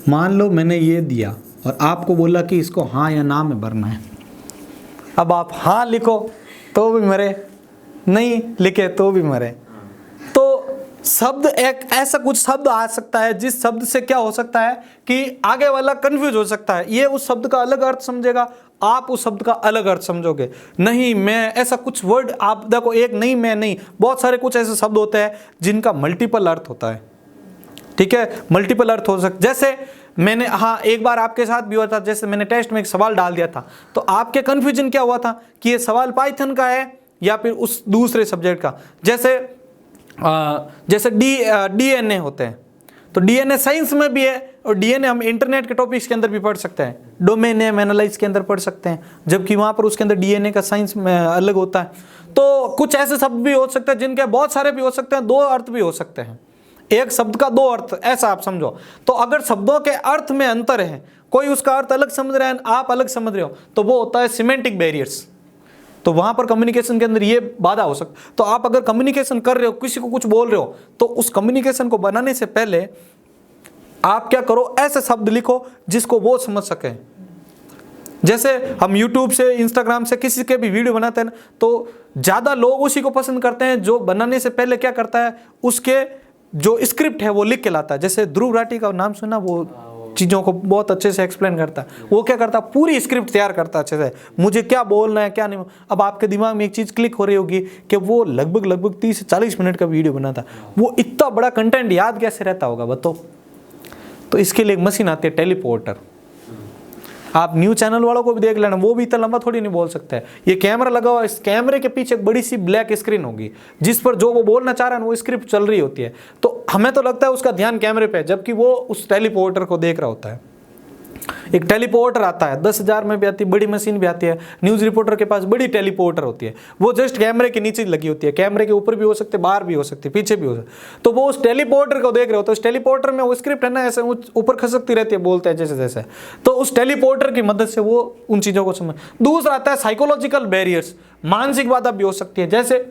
मान लो मैंने ये दिया और आपको बोला कि इसको हाँ या ना में भरना है। अब आप हाँ लिखो तो भी मरे, नहीं लिखे तो भी मरे, शब्द एक ऐसा कुछ शब्द आ सकता है जिस शब्द से क्या हो सकता है कि आगे वाला कंफ्यूज हो सकता है, ये उस शब्द का अलग अर्थ समझेगा, आप उस शब्द का अलग अर्थ समझोगे। नहीं मैं, ऐसा कुछ वर्ड आप देखो, एक नहीं मैं नहीं, बहुत सारे कुछ ऐसे शब्द होते हैं जिनका मल्टीपल अर्थ होता है। ठीक है, मल्टीपल अर्थ हो सकता, जैसे मैंने, हाँ एक बार आपके साथ भी हुआ था, जैसे मैंने टेस्ट में एक सवाल डाल दिया था तो आपके कंफ्यूजन क्या हुआ था कि ये सवाल पाइथन का है या फिर उस दूसरे सब्जेक्ट का। जैसे डीएनए होते हैं, तो डीएनए साइंस में भी है और डीएनए हम इंटरनेट के टॉपिक्स के अंदर भी पढ़ सकते हैं, डोमेन नेम एनालाइज के अंदर पढ़ सकते हैं, जबकि वहाँ पर उसके अंदर डीएनए का साइंस में अलग होता है। तो कुछ ऐसे शब्द भी हो सकते हैं जिनके बहुत सारे भी हो सकते हैं, दो अर्थ भी हो सकते हैं, एक शब्द का दो अर्थ, ऐसा आप समझो। तो अगर शब्दों के अर्थ में अंतर है, कोई उसका अर्थ अलग समझ रहा है, आप अलग समझ रहे हो, तो वो होता है सिमेंटिक बैरियर्स। तो वहां पर कम्युनिकेशन के अंदर ये बाधा हो सकती। तो आप अगर कम्युनिकेशन कर रहे हो, किसी को कुछ बोल रहे हो, तो उस कम्युनिकेशन को बनाने से पहले आप क्या करो, ऐसे शब्द लिखो जिसको वो समझ सके। जैसे हम YouTube से, Instagram से किसी के भी वीडियो बनाते हैं ना, तो ज्यादा लोग उसी को पसंद करते हैं जो बनाने से पहले क्या करता है, उसके जो स्क्रिप्ट है वो लिख के लाता है। जैसे ध्रुव राठी का नाम सुना, वो चीज़ों को बहुत अच्छे से एक्सप्लेन करता है। वो क्या करता है, पूरी स्क्रिप्ट तैयार करता है अच्छे से, मुझे क्या बोलना है क्या नहीं। अब आपके दिमाग में एक चीज़ क्लिक हो रही होगी कि वो लगभग 30 से 40 मिनट का वीडियो बनाता, वो इतना बड़ा कंटेंट याद कैसे रहता होगा बताओ। तो इसके लिए एक मशीन आती है, टेलीपोर्टर। आप न्यूज चैनल वालों को भी देख लेना, वो भी इतना लंबा थोड़ी नहीं बोल सकते हैं। ये कैमरा लगा हुआ, इस कैमरे के पीछे एक बड़ी सी ब्लैक स्क्रीन होगी जिस पर जो वो बोलना चाह रहा है वो स्क्रिप्ट चल रही होती है। तो हमें तो लगता है उसका ध्यान कैमरे पे है, जबकि वो उस टेलीपोर्टर को देख रहा होता है। एक टेलीपोर्टर आता है, 10,000 में भी आती है, बड़ी मशीन भी आती है। न्यूज रिपोर्टर के पास बड़ी टेलीपोर्टर होती है, वो जस्ट कैमरे के नीचे लगी होती है, कैमरे के ऊपर भी हो सकते, बाहर भी हो सकती, पीछे भी हो सकती। तो वो उस टेलीपोर्टर को देख रहे हो, तो उस टेलीपोर्टर में वो स्क्रिप्ट है ना, ऐसे ऊपर खसकती रहती है, बोलते हैं जैसे जैसे, तो उस टेलीपोर्टर की मदद से वो उन चीजों को समझ। दूसरा आता है साइकोलॉजिकल बैरियर्स, मानसिक बाधा भी हो सकती है, जैसे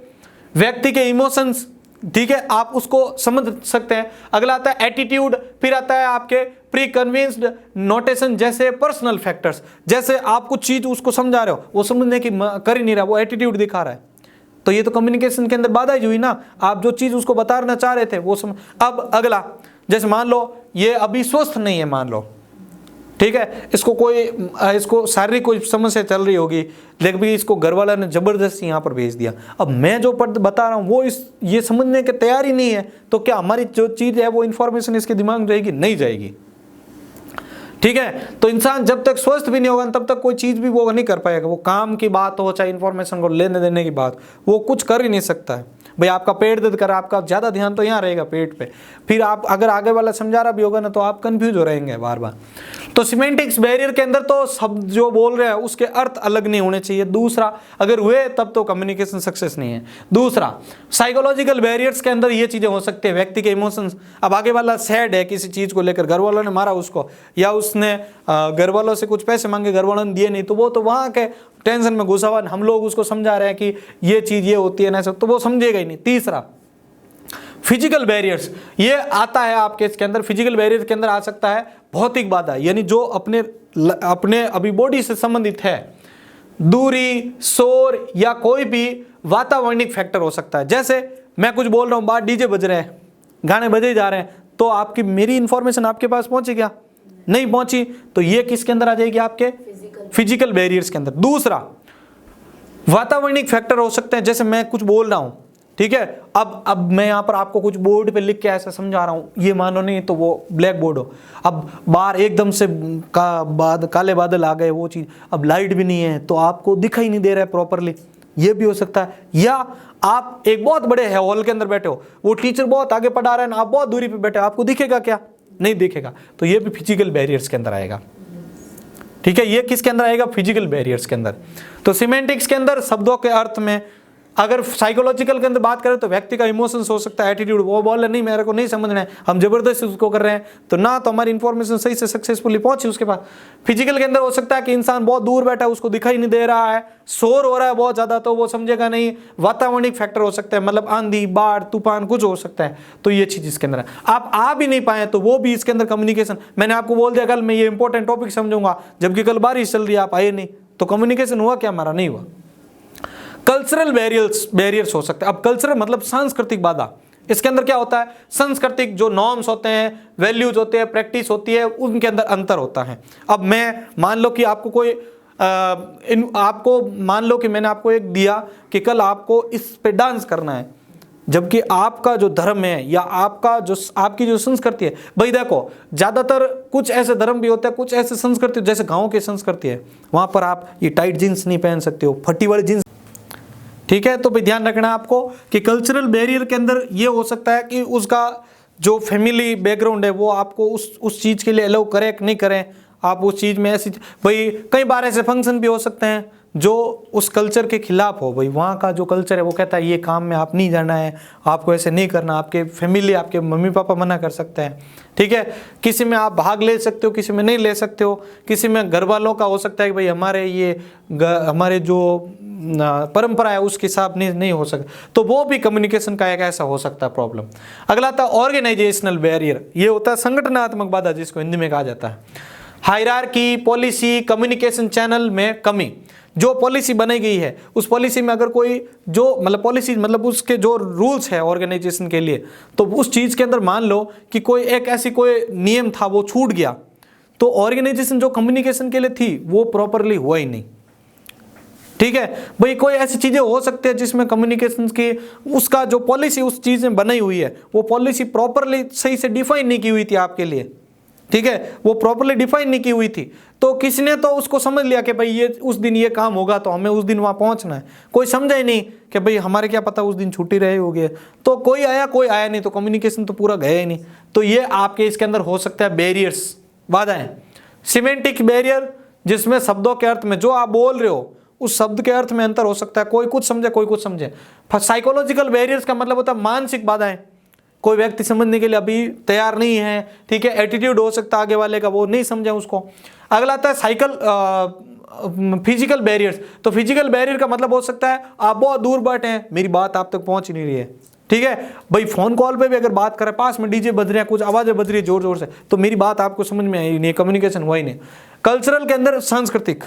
व्यक्ति के इमोशंस, ठीक है, आप उसको समझ सकते हैं। अगला आता है एटीट्यूड, फिर आता है आपके प्री कन्विंस्ड नोटेशन, जैसे पर्सनल फैक्टर्स, जैसे आप कुछ चीज उसको समझा रहे हो, वो समझने की कर ही नहीं रहा, वो एटीट्यूड दिखा रहा है, तो ये तो कम्युनिकेशन के अंदर बाधा ही हुई ना। आप जो चीज उसको बताना चाह रहे थे वो समझ। अब अगला, जैसे मान लो ये अभी स्वस्थ नहीं है, मान लो, ठीक है, इसको शारीरिक कोई समस्या चल रही होगी, लेकिन भी इसको घर वाला ने जबरदस्ती यहाँ पर भेज दिया। अब मैं जो बता रहा हूँ वो ये समझने के तैयार ही नहीं है, तो क्या हमारी जो चीज़ है वो इन्फॉर्मेशन इसके दिमाग में जाएगी? नहीं जाएगी। ठीक है, तो इंसान जब तक स्वस्थ भी नहीं होगा तब तक कोई चीज़ भी वो नहीं कर पाएगा। वो काम की बात हो चाहे इन्फॉर्मेशन को लेने देने की बात, वो कुछ कर ही नहीं सकता है। भाई आपका पेट दर्द कर, आपका ज़्यादा ध्यान तो यहाँ रहेगा पेट पे, फिर आप अगर आगे वाला समझा रहा भी होगा ना तो आप कंफ्यूज हो रहेंगे बार बार। तो सिमेंटिक्स बैरियर के अंदर तो शब्द जो बोल रहे हैं उसके अर्थ अलग नहीं होने चाहिए। दूसरा, अगर हुए तब तो कम्युनिकेशन सक्सेस नहीं है। दूसरा, साइकोलॉजिकल बैरियर्स के अंदर ये चीज़ें हो सकती है, व्यक्ति के इमोशंस। अब आगे वाला सैड है किसी चीज़ को लेकर, घर वालों ने मारा उसको, या उसने घर वालों से कुछ पैसे मांगे, घर वालों ने दिए नहीं, तो वो तो वहाँ के टेंशन में घुसा हुआ, हम लोग उसको समझा रहे हैं कि ये चीज़ ये होती है ना, सब तो वो समझेगा ही नहीं। तीसरा, फिजिकल बैरियर्स, ये आता है आपके इसके अंदर। फिजिकल बैरियर के अंदर आ सकता है भौतिक बाधा, यानी जो अपने अभी बॉडी से संबंधित है, दूरी, शोर या कोई भी वातावरणिक फैक्टर हो सकता है। जैसे मैं कुछ बोल रहा हूँ, बाहर डीजे बज रहे हैं, गाने बजे जा रहे हैं, तो आपकी मेरी इंफॉर्मेशन आपके पास पहुंची क्या? नहीं पहुंची, तो ये किसके अंदर आ जाएगी? आपके फिजिकल बैरियर्स के अंदर। दूसरा, वातावरणिक फैक्टर हो सकते हैं, जैसे मैं कुछ बोल रहा हूं, ठीक है, अब मैं यहां पर आपको कुछ बोर्ड पे लिख के ऐसा समझा रहा हूं, ये मानो नहीं तो वो ब्लैक बोर्ड हो, अब बाहर एकदम से काले बादल आ गए, वो चीज, अब लाइट भी नहीं है तो आपको दिखाई नहीं दे रहा है प्रॉपरली, ये भी हो सकता है। या आप एक बहुत बड़े हॉल के अंदर बैठे हो, वो टीचर बहुत आगे पढ़ा रहे हैं, आप बहुत दूरी पे बैठे हो, आपको दिखेगा क्या? नहीं दिखेगा, तो ये भी फिजिकल बैरियर्स के अंदर आएगा। ठीक है, ये किसके अंदर आएगा? फिजिकल बैरियर्स के अंदर। तो सिमेंटिक्स के अंदर शब्दों के अर्थ में, अगर साइकोलॉजिकल के अंदर बात करें तो व्यक्ति का इमोशंस हो सकता है, एटीट्यूड, वो बोल रहे नहीं मेरे को नहीं समझना है, हम जबरदस्ती उसको कर रहे हैं, तो ना तो हमारी इंफॉर्मेशन सही से सक्सेसफुली पहुंची उसके पास। फिजिकल के अंदर हो सकता है कि इंसान बहुत दूर बैठा है, उसको दिखाई नहीं दे रहा है, शोर हो रहा है बहुत ज्यादा, तो वो समझेगा नहीं। वातावरणिक फैक्टर हो सकता है, मतलब आंधी, बाढ़, तूफान कुछ हो सकता है, तो ये चीज इसके अंदर है। आप आ भी नहीं पाए तो वो भी इसके अंदर कम्युनिकेशन। मैंने आपको बोल दिया कल मैं ये इंपॉर्टेंट टॉपिक समझूंगा, जबकि कल बारिश चल रही है, आप आए नहीं, तो कम्युनिकेशन हुआ क्या? हमारा नहीं हुआ। कल्चरल बैरियर्स हो सकते हैं। अब कल्चरल मतलब सांस्कृतिक बाधा, इसके अंदर क्या होता है, सांस्कृतिक जो नॉर्म्स होते हैं, वैल्यूज होते हैं, प्रैक्टिस होती है, उनके अंदर अंतर होता है। अब मैं मान लो कि आपको कोई आपको मान लो कि मैंने आपको एक दिया कि कल आपको इस पे डांस करना है, जबकि आपका जो धर्म है या आपकी जो संस्कृति है, भाई देखो ज्यादातर कुछ ऐसे धर्म भी होते हैं, कुछ ऐसे संस्कृति जैसे गाँव की संस्कृति है, वहां पर आप ये टाइट जींस नहीं पहन सकते हो, फटी वाली जींस, ठीक है। तो भाई ध्यान रखना आपको कि कल्चरल बैरियर के अंदर ये हो सकता है कि उसका जो फैमिली बैकग्राउंड है वो आपको उस चीज के लिए अलाउ करे कि नहीं करें, आप उस चीज में ऐसी, भाई कई बार ऐसे फंक्शन भी हो सकते हैं जो उस कल्चर के खिलाफ हो, भाई वहाँ का जो कल्चर है वो कहता है ये काम में आप नहीं जाना है, आपको ऐसे नहीं करना, आपके फैमिली आपके मम्मी पापा मना कर सकते हैं, ठीक है। किसी में आप भाग ले सकते हो, किसी में नहीं ले सकते हो, किसी में घर वालों का हो सकता है कि भाई हमारे जो परंपरा है उसके हिसाब नहीं हो सकता, तो वो भी कम्युनिकेशन का एक ऐसा हो सकता है प्रॉब्लम। अगला आता है ऑर्गेनाइजेशनल बैरियर, ये होता है संगठनात्मक बाधा जिसको हिंदी में कहा जाता है। हायरार्की, पॉलिसी, कम्युनिकेशन चैनल में कमी, जो पॉलिसी बनाई गई है उस पॉलिसी में अगर कोई जो पॉलिसी उसके जो रूल्स है ऑर्गेनाइजेशन के लिए, तो उस चीज के अंदर मान लो कि कोई एक ऐसी कोई नियम था वो छूट गया, तो ऑर्गेनाइजेशन जो कम्युनिकेशन के लिए थी वो प्रॉपरली हुआ ही नहीं, ठीक है। भाई कोई ऐसी चीजें हो सकती है जिसमें कम्युनिकेशन की उसका जो पॉलिसी उस चीज में बनाई हुई है वो पॉलिसी प्रॉपरली सही से डिफाइन नहीं की हुई थी आपके लिए, ठीक है, वो प्रॉपरली डिफाइन नहीं की हुई थी, तो किसी ने तो उसको समझ लिया कि भाई ये उस दिन ये काम होगा तो हमें उस दिन वहां पहुंचना है, कोई समझा ही नहीं कि भाई हमारे क्या पता उस दिन छुट्टी रही होगी, तो कोई आया नहीं, तो कम्युनिकेशन तो पूरा गया ही नहीं। तो ये आपके इसके अंदर हो सकता है बैरियर्स, बाधाएं। सिमेंटिक बैरियर, जिसमें शब्दों के अर्थ में जो आप बोल रहे हो उस शब्द के अर्थ में अंतर हो सकता है, कोई कुछ समझे कोई कुछ समझे। साइकोलॉजिकल बैरियर्स का मतलब होता है मानसिक बाधाएं, कोई व्यक्ति समझने के लिए अभी तैयार नहीं है, ठीक है, एटीट्यूड हो सकता है आगे वाले का, वो नहीं समझे उसको। अगला आता है फिजिकल बैरियर्स, तो फिजिकल बैरियर का मतलब हो सकता है आप बहुत दूर बैठे हैं, मेरी बात आप तक पहुंच ही नहीं रही है, ठीक है। भाई फोन कॉल पे भी अगर बात करें, पास में डीजे बज रहे हैं, कुछ आवाजें बज रही है जोर जोर से, तो मेरी बात आपको समझ में आई नहीं, कम्युनिकेशन हुआ ही नहीं। कल्चरल के अंदर सांस्कृतिक,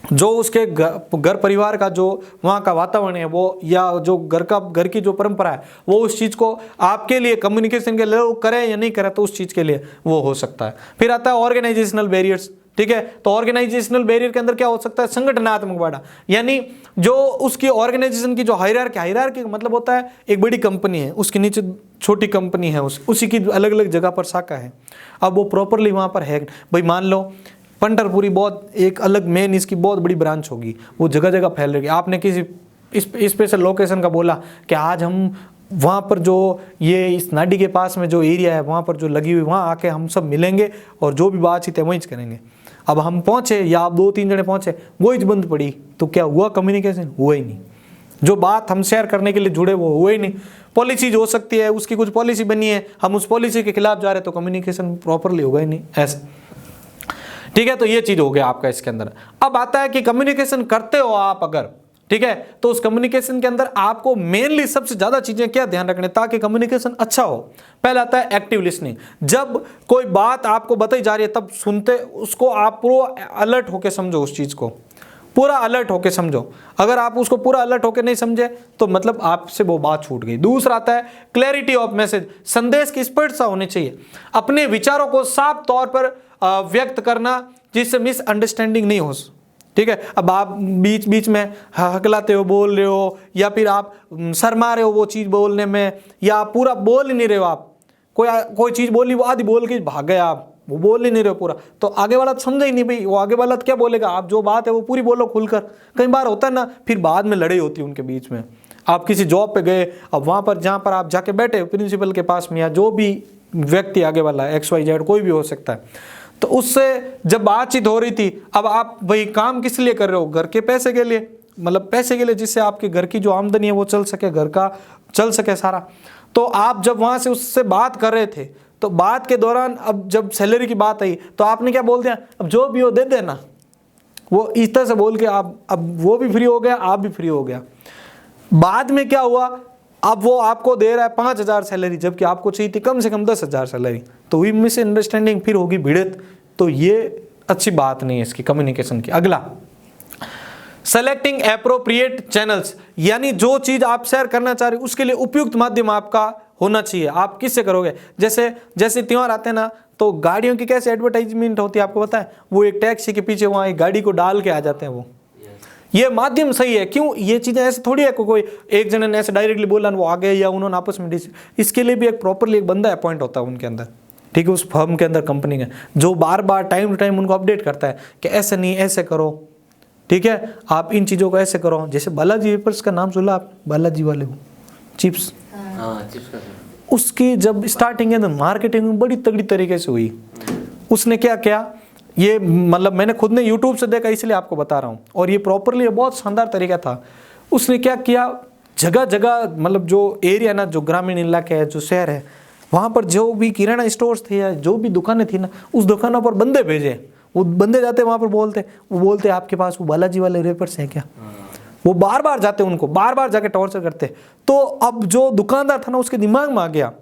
जो उसके घर परिवार का जो वहाँ का वातावरण है वो, या जो घर की जो परंपरा है वो उस चीज़ को आपके लिए कम्युनिकेशन के लिए करे या नहीं करे, तो उस चीज़ के लिए वो हो सकता है। फिर आता है ऑर्गेनाइजेशनल बैरियर्स, ठीक है। तो ऑर्गेनाइजेशनल बैरियर के अंदर क्या हो सकता है, संगठनात्मक बाधा, यानी जो उसकी ऑर्गेनाइजेशन की जो हायरार्की का मतलब होता है एक बड़ी कंपनी है, उसके नीचे छोटी कंपनी है, उसी की अलग अलग जगह पर शाखा है, अब वो प्रॉपरली वहाँ पर है। भाई मान लो पंढरपुरी बहुत एक अलग मेन इसकी बहुत बड़ी ब्रांच होगी, वो जगह जगह फैल रही है, आपने किसी स्पेशल लोकेशन का बोला कि आज हम वहाँ पर जो ये इस नाडी के पास में जो एरिया है वहाँ पर जो लगी हुई, वहाँ आके हम सब मिलेंगे और जो भी बातचीत है वहीं करेंगे। अब हम पहुँचे या आप 2-3 जने पहुँचे, वही बंद पड़ी, तो क्या हुआ, कम्युनिकेशन हुआ ही नहीं, जो बात हम शेयर करने के लिए जुड़े वो हुए ही नहीं। पॉलिसीज हो सकती है, उसकी कुछ पॉलिसी बनी है, हम उस पॉलिसी के खिलाफ जा रहे, तो कम्युनिकेशन प्रॉपरली होगा ही नहीं, ऐसा, ठीक है। तो ये चीज हो गया आपका इसके अंदर। अब आता है कि कम्युनिकेशन करते हो आप अगर, ठीक है, तो उस कम्युनिकेशन के अंदर आपको मेनली सबसे ज्यादा चीजें क्या ध्यान रखने ताकि कम्युनिकेशन अच्छा हो। पहला आता है एक्टिव लिसनिंग, जब कोई बात आपको बताई जा रही है तब सुनते उसको आप पूरा अलर्ट होकर समझो, उस चीज को पूरा अलर्ट होकर समझो। अगर आप उसको पूरा अलर्ट होकर नहीं समझे तो मतलब आपसे वो बात छूट गई। दूसरा आता है क्लैरिटी ऑफ मैसेज, संदेश की स्पष्टता होनी चाहिए, अपने विचारों को साफ तौर पर व्यक्त करना जिससे मिसअंडरस्टैंडिंग नहीं हो, ठीक है। अब आप बीच बीच में हकलाते हो, बोल रहे हो, या फिर आप शर्मा रहे हो वो चीज बोलने में, या आप पूरा बोल ही नहीं रहे हो, आप कोई चीज बोली वो आधी बोल के भाग गए, आप वो बोल ही नहीं रहे हो पूरा, तो आगे वाला समझे ही नहीं, भाई वो आगे वाला क्या बोलेगा, आप जो बात है वो पूरी बोलो खुलकर। कई बार होता है ना, फिर बाद में लड़ाई होती है उनके बीच में। आप किसी जॉब पे गए, अब वहां पर जहां पर आप जाके बैठे प्रिंसिपल के पास में, या जो भी व्यक्ति आगे वाला XYZ कोई भी हो सकता है, तो उससे जब बातचीत हो रही थी, अब आप वही काम किस लिए कर रहे हो, घर के पैसे के लिए, मतलब पैसे के लिए, जिससे आपके घर की जो आमदनी है वो चल सके, घर का चल सके सारा। तो आप जब वहां से उससे बात कर रहे थे, तो बात के दौरान अब जब सैलरी की बात आई तो आपने क्या बोल दिया, अब जो भी हो दे देना, वो इस तरह से बोल के आप, अब वो भी फ्री हो गया, आप भी फ्री हो गया। बाद में क्या हुआ, अब वो आपको दे रहा है 5,000 सैलरी, जबकि आपको चाहिए थी कम से कम 10,000 सैलरी, तो हुई मिसअंडरस्टैंडिंग, फिर होगी भिड़त, तो ये अच्छी बात नहीं है इसकी कम्युनिकेशन की। अगला, सेलेक्टिंग एप्रोप्रिएट चैनल्स, यानी जो चीज आप शेयर करना चाह रहे हो उसके लिए उपयुक्त माध्यम आपका होना चाहिए। आप किससे करोगे? जैसे त्योहार आते हैं ना, तो गाड़ियों की कैसे एडवर्टाइजमेंट होती है आपको पता है? वो एक टैक्सी के पीछे वहाँ एक गाड़ी को डाल के आ जाते हैं वो। ये माध्यम सही है। क्यों? ये चीजें ऐसे थोड़ी है कोई एक जने ने ऐसे डायरेक्टली बोला वो आ गए या उन्होंने आपस में इसके लिए भी एक प्रॉपरली एक बंदा अपॉइंट होता है उनके अंदर, ठीक है, उस फर्म के अंदर, कंपनी के, जो बार बार टाइम टू टाइम उनको अपडेट करता है कि ऐसे नहीं ऐसे करो, ठीक है, आप इन चीज़ों को ऐसे करो। जैसे बालाजी वेपर्स का नाम सुना आप? बालाजी वाले वो चिप्स, उसकी जब स्टार्टिंग है तो मार्केटिंग में बड़ी तगड़ी तरीके से हुई। उसने क्या किया, ये मतलब मैंने खुद ने यूट्यूब से देखा इसलिए आपको बता रहा हूँ, और ये प्रॉपरली बहुत शानदार तरीका था। उसने क्या किया, जगह जगह मतलब जो एरिया ना, जो ग्रामीण इलाके है, जो शहर है, वहाँ पर जो भी किराना स्टोर्स थे या जो भी दुकानें थी ना, उस दुकानों पर बंदे भेजे। वो बंदे जाते वहाँ पर बोलते आपके पास वो बालाजी वाले वेपर्स हैं क्या? वो बार बार जाते, उनको बार बार जाके टॉर्चर करते। तो अब जो दुकानदार था ना, उसके दिमाग में आ गया,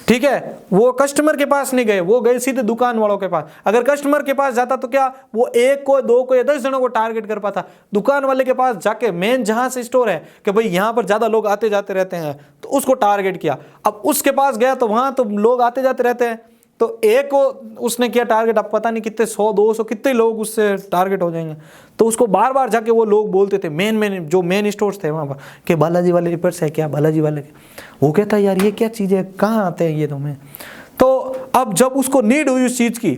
ठीक है, वो कस्टमर के पास नहीं गए, वो गए सीधे दुकान वालों के पास। अगर कस्टमर के पास जाता तो क्या वो एक को, दो को या 10 जनों को टारगेट कर पाता? दुकान वाले के पास जाके, मेन जहां से स्टोर है कि भाई यहाँ पर ज्यादा लोग आते जाते रहते हैं, तो उसको टारगेट किया। अब उसके पास गया तो वहां तो लोग आते जाते रहते हैं, तो एक को उसने किया टारगेट। अब पता नहीं कितने 100 200 कितने लोग उससे टारगेट हो जाएंगे। तो उसको बार बार जाके वो लोग बोलते थे, मेन स्टोर्स थे वहाँ पर, कि बालाजी वाले वेपर्स है क्या, बालाजी वाले। वो कहता है यार ये क्या चीज़ है, कहाँ आते हैं ये तुम्हें? तो अब जब उसको नीड हुई उस चीज़ की,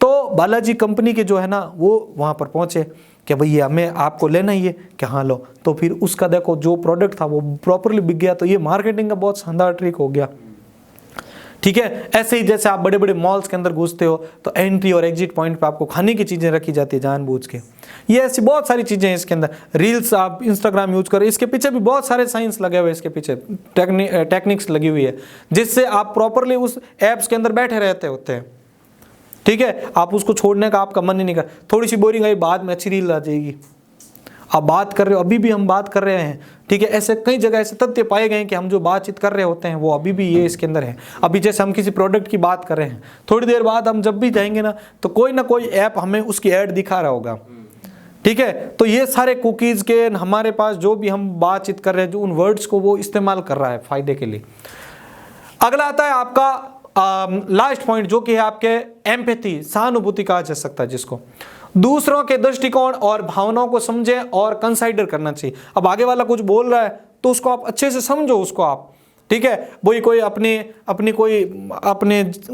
तो बालाजी कंपनी के जो है ना, वो वहाँ पर पहुँचे कि भाई ये हमें आपको लेना ही है, कि हाँ लो। तो फिर उसका देखो जो प्रोडक्ट था वो प्रॉपरली बिक गया। तो ये मार्केटिंग का बहुत शानदार ट्रिक हो गया, ठीक है। ऐसे ही जैसे आप बड़े बड़े मॉल्स के अंदर घुसते हो तो एंट्री और एग्जिट पॉइंट पे आपको खाने की चीज़ें रखी जाती है जानबूझ के। ये ऐसी बहुत सारी चीज़ें हैं इसके अंदर। रील्स आप इंस्टाग्राम यूज करो, इसके पीछे भी बहुत सारे साइंस लगे हुए, इसके पीछे टेक्निक्स लगी हुई है, जिससे आप प्रॉपरली उस ऐप्स के अंदर बैठे रहते होते हैं, ठीक है। आप उसको छोड़ने का आपका मन ही नहीं कर। थोड़ी सी बोरिंग आई, बाद में अच्छी रील आ जाएगी। आप बात कर रहे हो, अभी भी हम बात कर रहे हैं, ठीक है। ऐसे कई जगह ऐसे तथ्य पाए गए हैं कि हम जो बातचीत कर रहे होते हैं वो अभी भी ये इसके अंदर है। अभी जैसे हम किसी प्रोडक्ट की बात कर रहे हैं, थोड़ी देर बाद हम जब भी जाएंगे ना, तो कोई ना कोई ऐप हमें उसकी ऐड दिखा रहा होगा, ठीक है। तो ये सारे कुकीज़ के हमारे पास जो भी हम बातचीत कर रहे हैं, जो उन वर्ड्स को वो इस्तेमाल कर रहा है फायदे के लिए। अगला आता है आपका लास्ट पॉइंट, जो कि है आपके एम्पैथी, सहानुभूति कहा जा सकता है जिसको। दूसरों के दृष्टिकोण और भावनाओं को समझें और कंसाइडर करना चाहिए। अब आगे वाला कुछ बोल रहा है तो उसको आप अच्छे से समझो, उसको आप, ठीक है। वही कोई अपने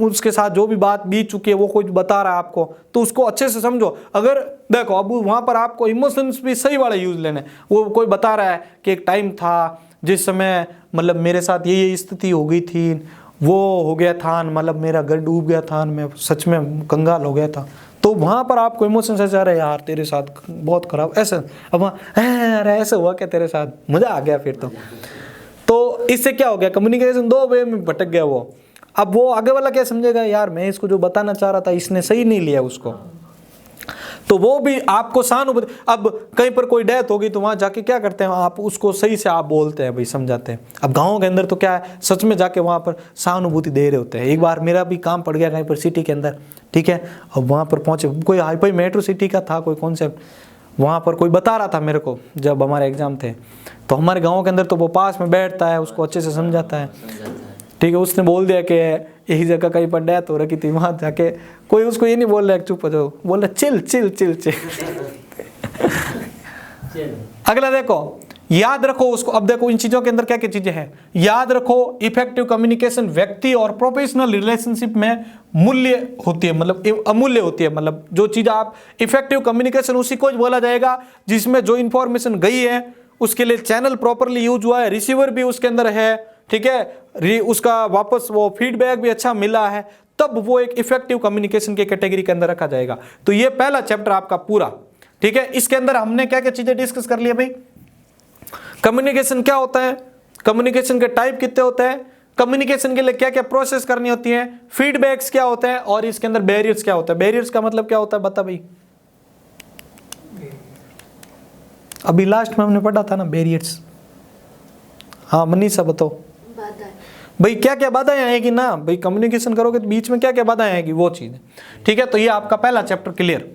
उसके साथ जो भी बात बीत चुकी है वो कुछ बता रहा है आपको, तो उसको अच्छे से समझो। अगर देखो अब वहाँ पर आपको इमोशंस भी सही वाला यूज लेने। वो कोई बता रहा है कि एक टाइम था जिस समय मतलब मेरे साथ ये स्थिति हो गई थी, वो हो गया था, मतलब मेरा घर डूब गया था, मैं सच में कंगाल हो गया था, तो वहाँ पर आपको इमोशंस ऐसे आ रहे हैं, यार तेरे साथ बहुत खराब ऐसा। अब वहाँ अरे ऐसा हुआ क्या तेरे साथ, मज़ा आ गया फिर तो इससे क्या हो गया, कम्युनिकेशन 2 वे में भटक गया वो। अब वो आगे वाला क्या समझेगा, यार मैं इसको जो बताना चाह रहा था इसने सही नहीं लिया उसको, तो वो भी आपको सहानुभूति। अब कहीं पर कोई डेथ होगी तो वहाँ जाके क्या करते हैं, आप उसको सही से आप बोलते हैं, भाई समझाते हैं। अब गाँव के अंदर तो क्या है, सच में जाके वहाँ पर सहानुभूति दे रहे होते हैं। एक बार मेरा भी काम पड़ गया कहीं पर सिटी के अंदर, ठीक है। अब वहाँ पर पहुँचे, कोई हाईफाई मेट्रो सिटी का था कोई कॉन्सेप्ट, वहाँ पर कोई बता रहा था मेरे को जब हमारे एग्जाम थे। तो हमारे गाँव के अंदर तो वो पास में बैठता है, उसको अच्छे से समझाता है, ठीक है। उसने बोल दिया कि यही जगह कहीं पर डेथ हो रखी थी, वहाँ जाके कोई उसको ये नहीं बोल रहा चुप हो जाओ, बोल रहा चिल चिल चिल चिल। अगला देखो, याद रखो उसको। अब देखो इन चीजों के अंदर क्या क्या चीजें हैं, याद रखो। इफेक्टिव कम्युनिकेशन व्यक्ति और प्रोफेशनल रिलेशनशिप में मूल्य होती है, मतलब अमूल्य होती है। मतलब जो चीज आप इफेक्टिव कम्युनिकेशन उसी को बोला जाएगा जिसमें जो इंफॉर्मेशन गई है उसके लिए चैनल प्रॉपरली यूज हुआ है, रिसीवर भी उसके अंदर है, ठीक है, उसका वापस वो फीडबैक भी अच्छा मिला है, तब वो एक इफेक्टिव कम्युनिकेशन के कैटेगरी के अंदर रखा जाएगा। तो ये पहला चैप्टर आपका पूरा, ठीक है। इसके अंदर हमने क्या क्या चीजें डिस्कस कर लिया भाई। कम्युनिकेशन क्या होता है, कम्युनिकेशन के टाइप कितने होते हैं, कम्युनिकेशन के लिए क्या क्या प्रोसेस करनी होती है, फीडबैक्स क्या होते हैं, और इसके अंदर बैरियर्स क्या होता है। बैरियर्स का मतलब क्या होता है बता भाई, अभी लास्ट में हमने पढ़ा था ना बैरियर्स। हाँ मनीषा बताओ भाई, क्या क्या बाधाएं आएगी ना भाई, कम्युनिकेशन करोगे तो बीच में क्या क्या बाधाएं आएगी वो चीज, ठीक है। तो ये आपका पहला चैप्टर क्लियर।